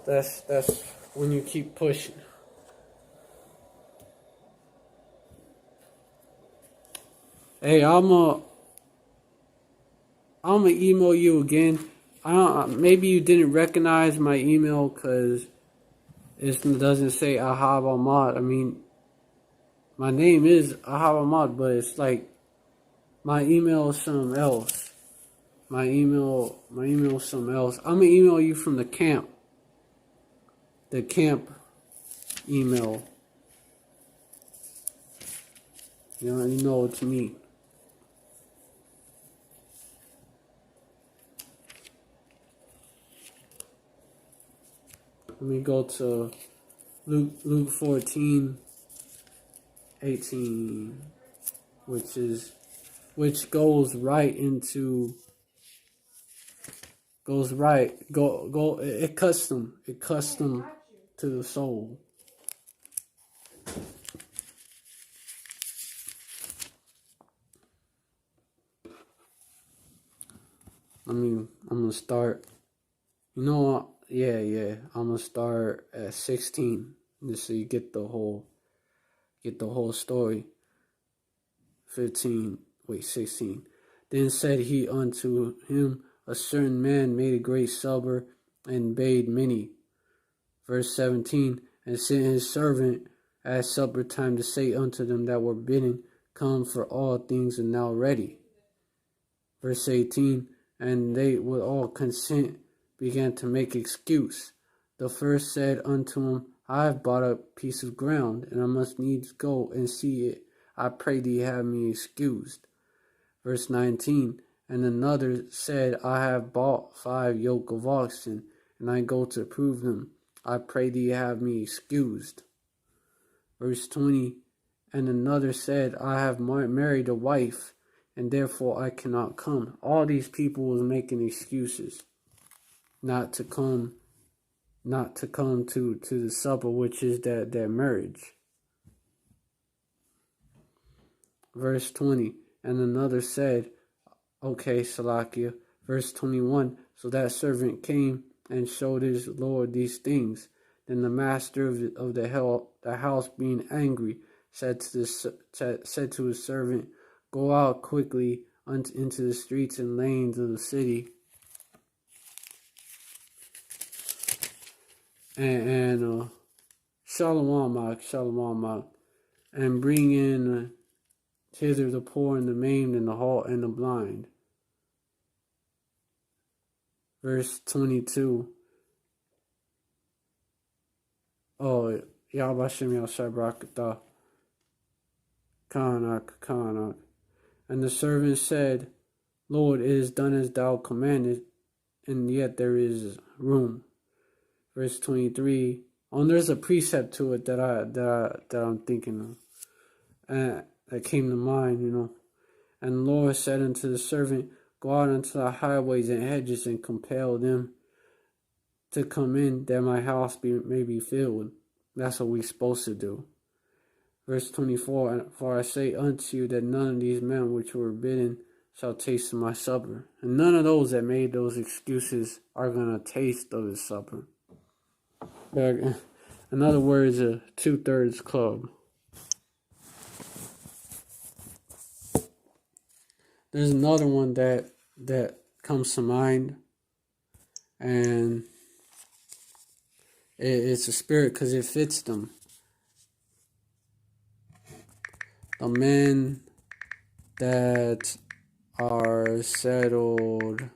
That's when you keep pushing. Hey, I'ma email you again. Maybe you didn't recognize my email because it doesn't say Ahab Ahmad. I mean, my name is Ahab Ahmad, but it's like my email is something else. My email is something else. I'm gonna email you from the camp. The camp email. You know what you mean. Let me go to Luke 14:18, which goes right into it cuts them to the soul. I'm gonna start. You know what? Yeah. I'm gonna start at 16, just so you get the whole story. 16. Then said he unto him, a certain man made a great supper and bade many. Verse 17, and sent his servant at supper time to say unto them that were bidden, come, for all things are now ready. Verse 18, and they with all consent began to make excuse. The first said unto him, I have bought a piece of ground, and I must needs go and see it. I pray thee have me excused. Verse 19, and another said, I have bought 5 yoke of oxen, and I go to prove them. I pray thee have me excused. Verse 20, and another said, I have married a wife, and therefore I cannot come. All these people was making excuses not to come to the supper, which is their marriage. Verse 20, and another said, okay, Salakia. Verse 21, so that servant came and showed his Lord these things. Then the master of the house, being angry, said to his servant, go out quickly into the streets and lanes of the city, and shalom, and bring in hither the poor and the maimed and the halt and the blind. Verse 22. Oh, Yahbashim Yashai Barakatah. Kanak. And the servant said, Lord, it is done as thou commanded, and yet there is room. Verse 23. There's a precept to it that I'm thinking of, and that came to mind, And the Lord said unto the servant, go out into the highways and hedges and compel them to come in, that my house may be filled. That's what we're supposed to do. Verse 24, for I say unto you that none of these men which were bidden shall taste of my supper. And none of those that made those excuses are going to taste of his supper. In other words, a 2/3 club. There's another one that comes to mind, and it's a spirit because it fits them. The men that are settled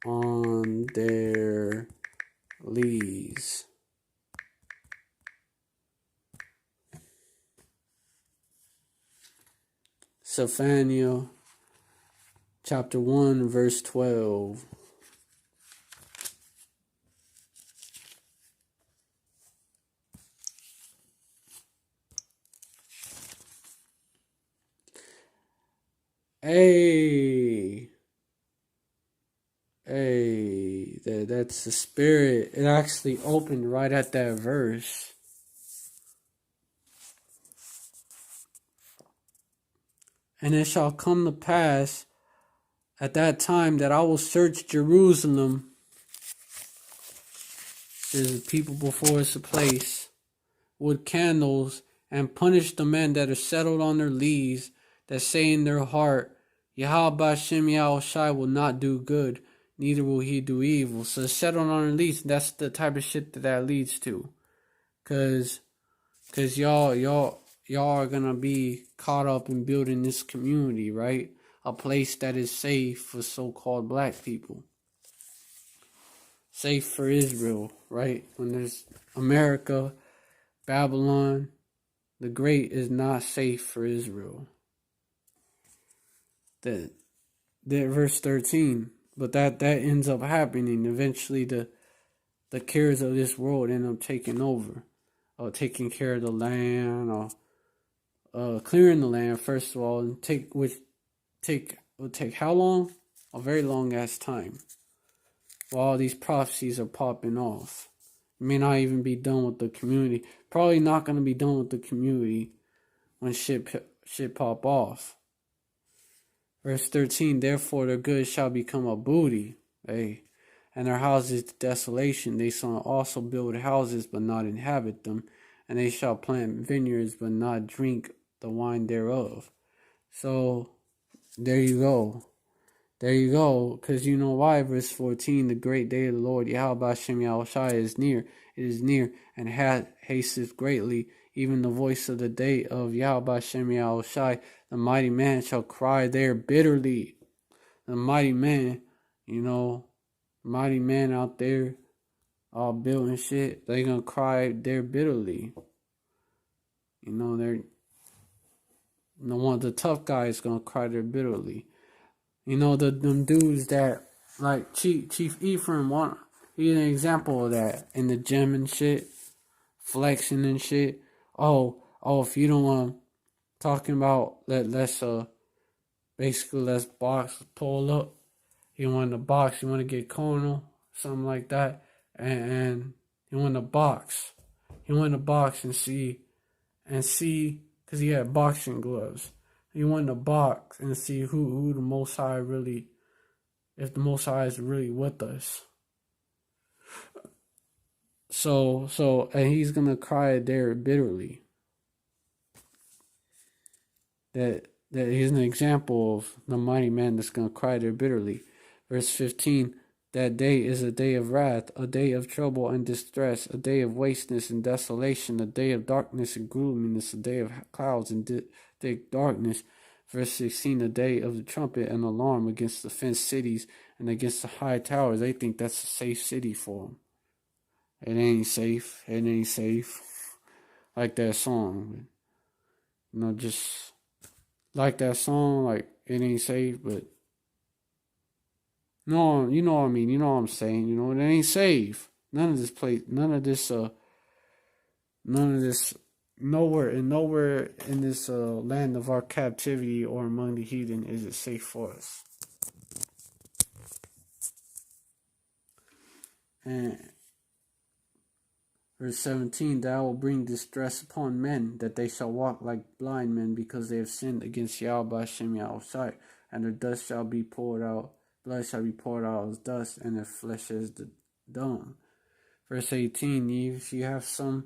on their lees. Zephaniah chapter 1 verse 12. That's the spirit. It actually opened right at that verse. And it shall come to pass at that time that I will search Jerusalem. There's people before it's a place. With candles, and punish the men that are settled on their lees, that say in their heart, Yahweh B'Shem Yahushai will not do good, neither will he do evil. So settled on their lees, that's the type of shit that leads to. Cause y'all are gonna be caught up in building this community, right? A place that is safe for so-called black people. Safe for Israel, right? When there's America, Babylon, the Great is not safe for Israel. That verse 13. But that ends up happening. Eventually the cares of this world end up taking over. Or taking care of the land, or clearing the land first of all, and will take how long? A very long ass time. While all these prophecies are popping off. It may not even be done with the community. Probably not going to be done with the community when shit pop off. Verse 13, therefore their goods shall become a booty, and their houses desolation. They shall also build houses, but not inhabit them, and they shall plant vineyards, but not drink the wine thereof. So, there you go. There you go, because you know why, verse 14, the great day of the Lord, Yahweh B'Shem Yahushai is near, it is near, and hasteth greatly, even the voice of the day of Yahweh B'Shem Yahushai, the mighty man shall cry there bitterly. The mighty man, mighty man out there, all building shit, they gonna cry there bitterly. They're one of the tough guys gonna cry there bitterly. Them dudes that, like Chief Ephraim, he's an example of that in the gym and shit, flexing and shit. Oh, if you don't want talking about let's box, pull up. You want to box, you want to get corner, something like that, and you want to box. You want to box and see, because he had boxing gloves. You want to box and see who the Most High really, if the Most High is really with us. So, and he's going to cry there bitterly. That he's an example of the mighty man that's going to cry there bitterly. Verse 15, that day is a day of wrath, a day of trouble and distress, a day of wasteness and desolation, a day of darkness and gloominess, a day of clouds and thick darkness. Verse 16, the day of the trumpet and alarm against the fenced cities and against the high towers. They think that's a safe city for them. It ain't safe. It ain't safe. Like that song. Just like that song, like it ain't safe, but no, you know what I mean. You know what I'm saying. It ain't safe. None of this nowhere in this land of our captivity or among the heathen is it safe for us. And Verse 17, that I will bring distress upon men, that they shall walk like blind men, because they have sinned against Yahweh Hashem Yahushai, and their dust shall be poured out, blood shall be poured out as dust, and their flesh as the dung. Verse 18, if you have some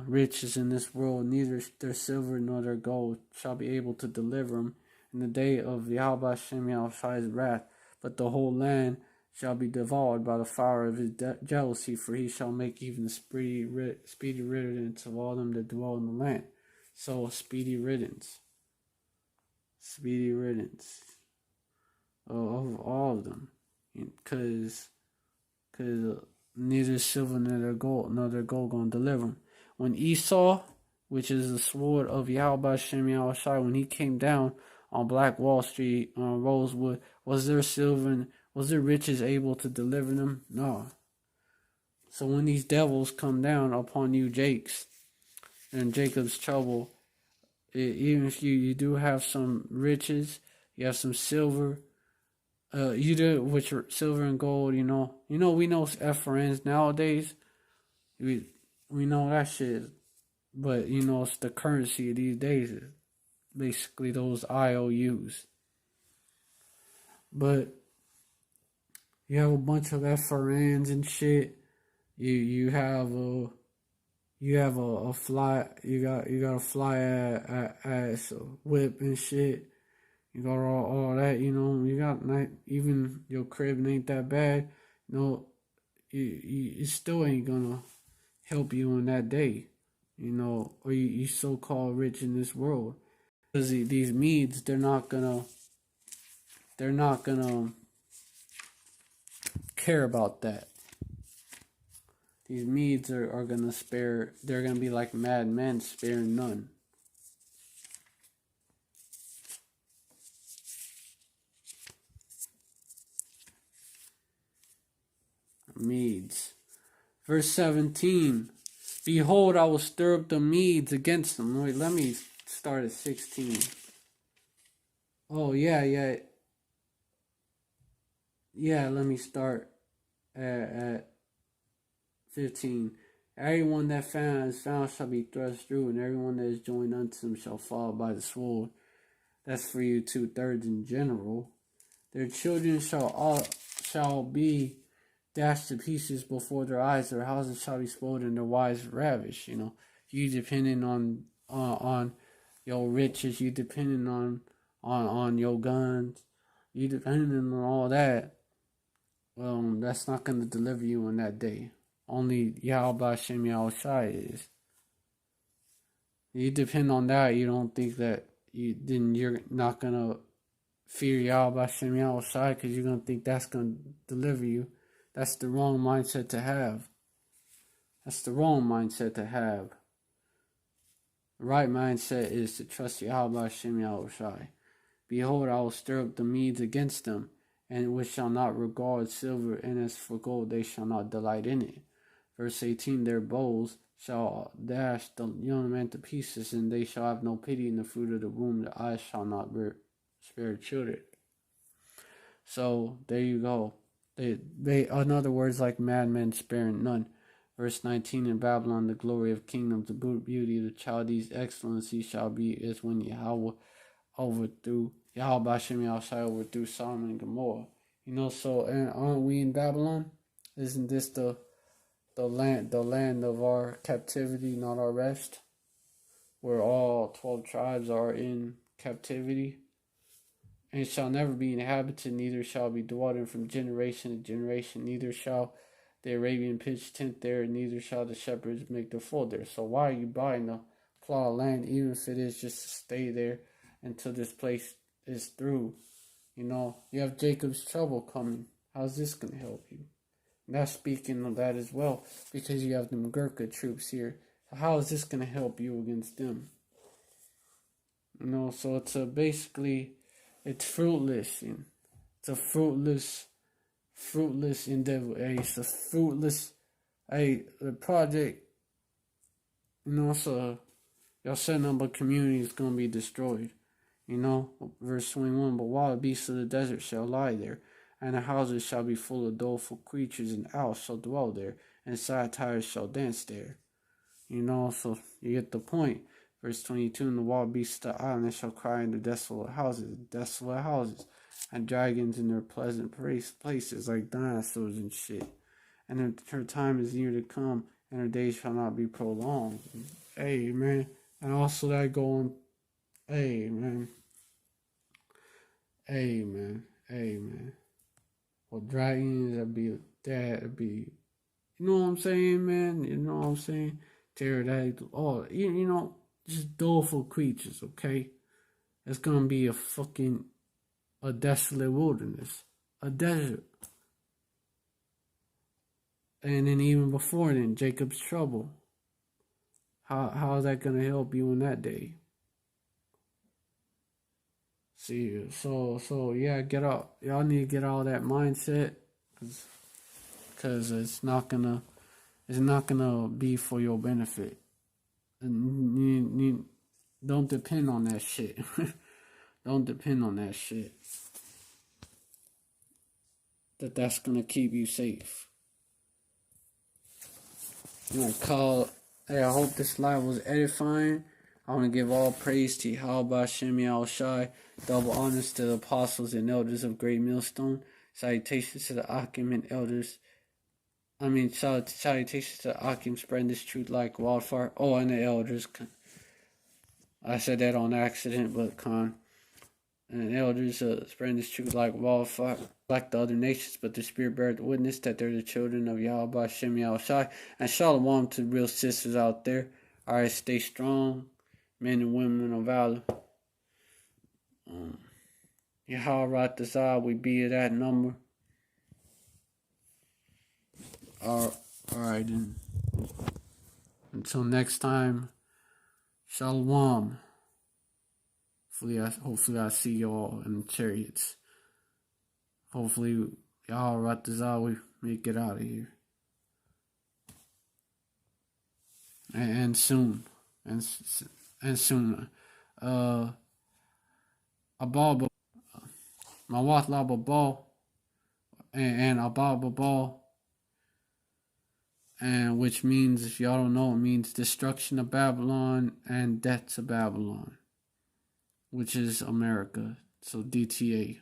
riches in this world, neither their silver nor their gold shall be able to deliver them in the day of Yahweh Hashem Yahushai's wrath, but the whole land shall be devoured by the fire of his jealousy, for he shall make even speedy riddance of all them that dwell in the land. So, speedy riddance of all of them, because neither silver nor their gold gonna deliver them. When Esau, which is the sword of Yahweh Hashem Yahushai, when he came down on Black Wall Street on Rosewood, was there riches able to deliver them? No. So when these devils come down upon you, Jakes, and Jacob's trouble, even if you do have some riches, you have some silver, which are silver and gold, we know FRNs nowadays. We know that shit, but it's the currency of these days. Basically, those IOUs. But you have a bunch of FRNs and shit. You have a fly. You got a fly ass whip and shit. You got all that. You got even your crib ain't that bad. It still ain't gonna help you on that day. Or you so-called rich in this world. Because these Medes, they're not gonna care about that. These Medes are gonna spare. They're gonna be like mad men, sparing none. Medes. Verse 17. Behold, I will stir up the Medes against them. Wait, let me start at 16. Oh, yeah. Yeah, let me start at 15. Everyone that is found shall be thrust through, and everyone that is joined unto them shall fall by the sword. That's for you 2/3 in general. Their children shall be dashed to pieces before their eyes. Their houses shall be spoiled, and their wives ravished. You depending on your riches, you depending on your guns, you depending on all that. That's not going to deliver you on that day. Only Yahweh Hashem Yahushai is. You depend on that, you don't think that you're not going to fear Yahweh Hashem Yahushai, because you're going to think that's going to deliver you. That's the wrong mindset to have. The right mindset is to trust Yahweh Hashem Yahushai. Behold, I will stir up the Medes against them, and which shall not regard silver, and as for gold, they shall not delight in it. Verse 18, their bows shall dash the young man to pieces, and they shall have no pity in the fruit of the womb. The eyes shall not spare children. So, there you go. They, in other words, like madmen sparing none. Verse 19, in Babylon, the glory of kingdoms, the beauty of the Chaldees' excellency shall be as when Yahweh Hashem Yahushai overthrew Sodom and Gomorrah. So, and aren't we in Babylon? Isn't this the land of our captivity, not our rest? Where all 12 tribes are in captivity. And it shall never be inhabited, neither shall be dwelt in from generation to generation, neither shall the Arabian pitch tent there, neither shall the shepherds make their fold there. So why are you buying a plot of land, even if it is just to stay there until this place is through? You have Jacob's trouble coming. How's this going to help you? And that's speaking of that as well, because you have them Gurkha troops here. So how is this going to help you against them? So it's basically... it's fruitless. It's a fruitless endeavor. It's a fruitless the project. So your setting up a community is going to be destroyed. Verse 21, but wild beasts of the desert shall lie there, and the houses shall be full of doleful creatures, and owls shall dwell there, and satire shall dance there. You know, so you get the point. Verse 22, and the wild beasts of the island shall cry in the desolate houses, and dragons in their pleasant places like dinosaurs and shit. And her time is near to come, and her days shall not be prolonged. Hey, man. And also that going, hey, man. Hey, man. Hey, man. Well, dragons, that'd be, you know what I'm saying, man? You know what I'm saying? Pterodactyl, oh, you know, just doleful creatures, okay? It's gonna be a desolate wilderness, a desert. And then even before then, Jacob's trouble. How is that gonna help you in that day? See, so yeah, get out. Y'all need to get out of that mindset, cause it's not gonna be for your benefit. And you don't depend on that shit. Don't depend on that shit. That's gonna keep you safe. Hey, I hope this live was edifying. I want to give all praise to Yahweh Shem Shai, double honors to the apostles and elders of Great Millstone. Salutations to the Akim and elders. Salutations to the Akim spreading this truth like wildfire. Oh, and the elders. I said that on accident, but and elders spreading this truth like wildfire, like the other nations, but the Spirit beareth witness that they're the children of Yahweh Shem Shai. And shalom to real sisters out there. Alright, stay strong, men and women of valor. Yahweh Tazah, we be at that number. Alright then. Until next time, shalom. Hopefully I see y'all in the chariots. Hopefully y'all right this out, we make it out of here. And soon. And soon. Ababa Mawat Laba Ball and Ababa Ball. And which means, if y'all don't know, it means destruction of Babylon and death to Babylon, which is America. So DTA.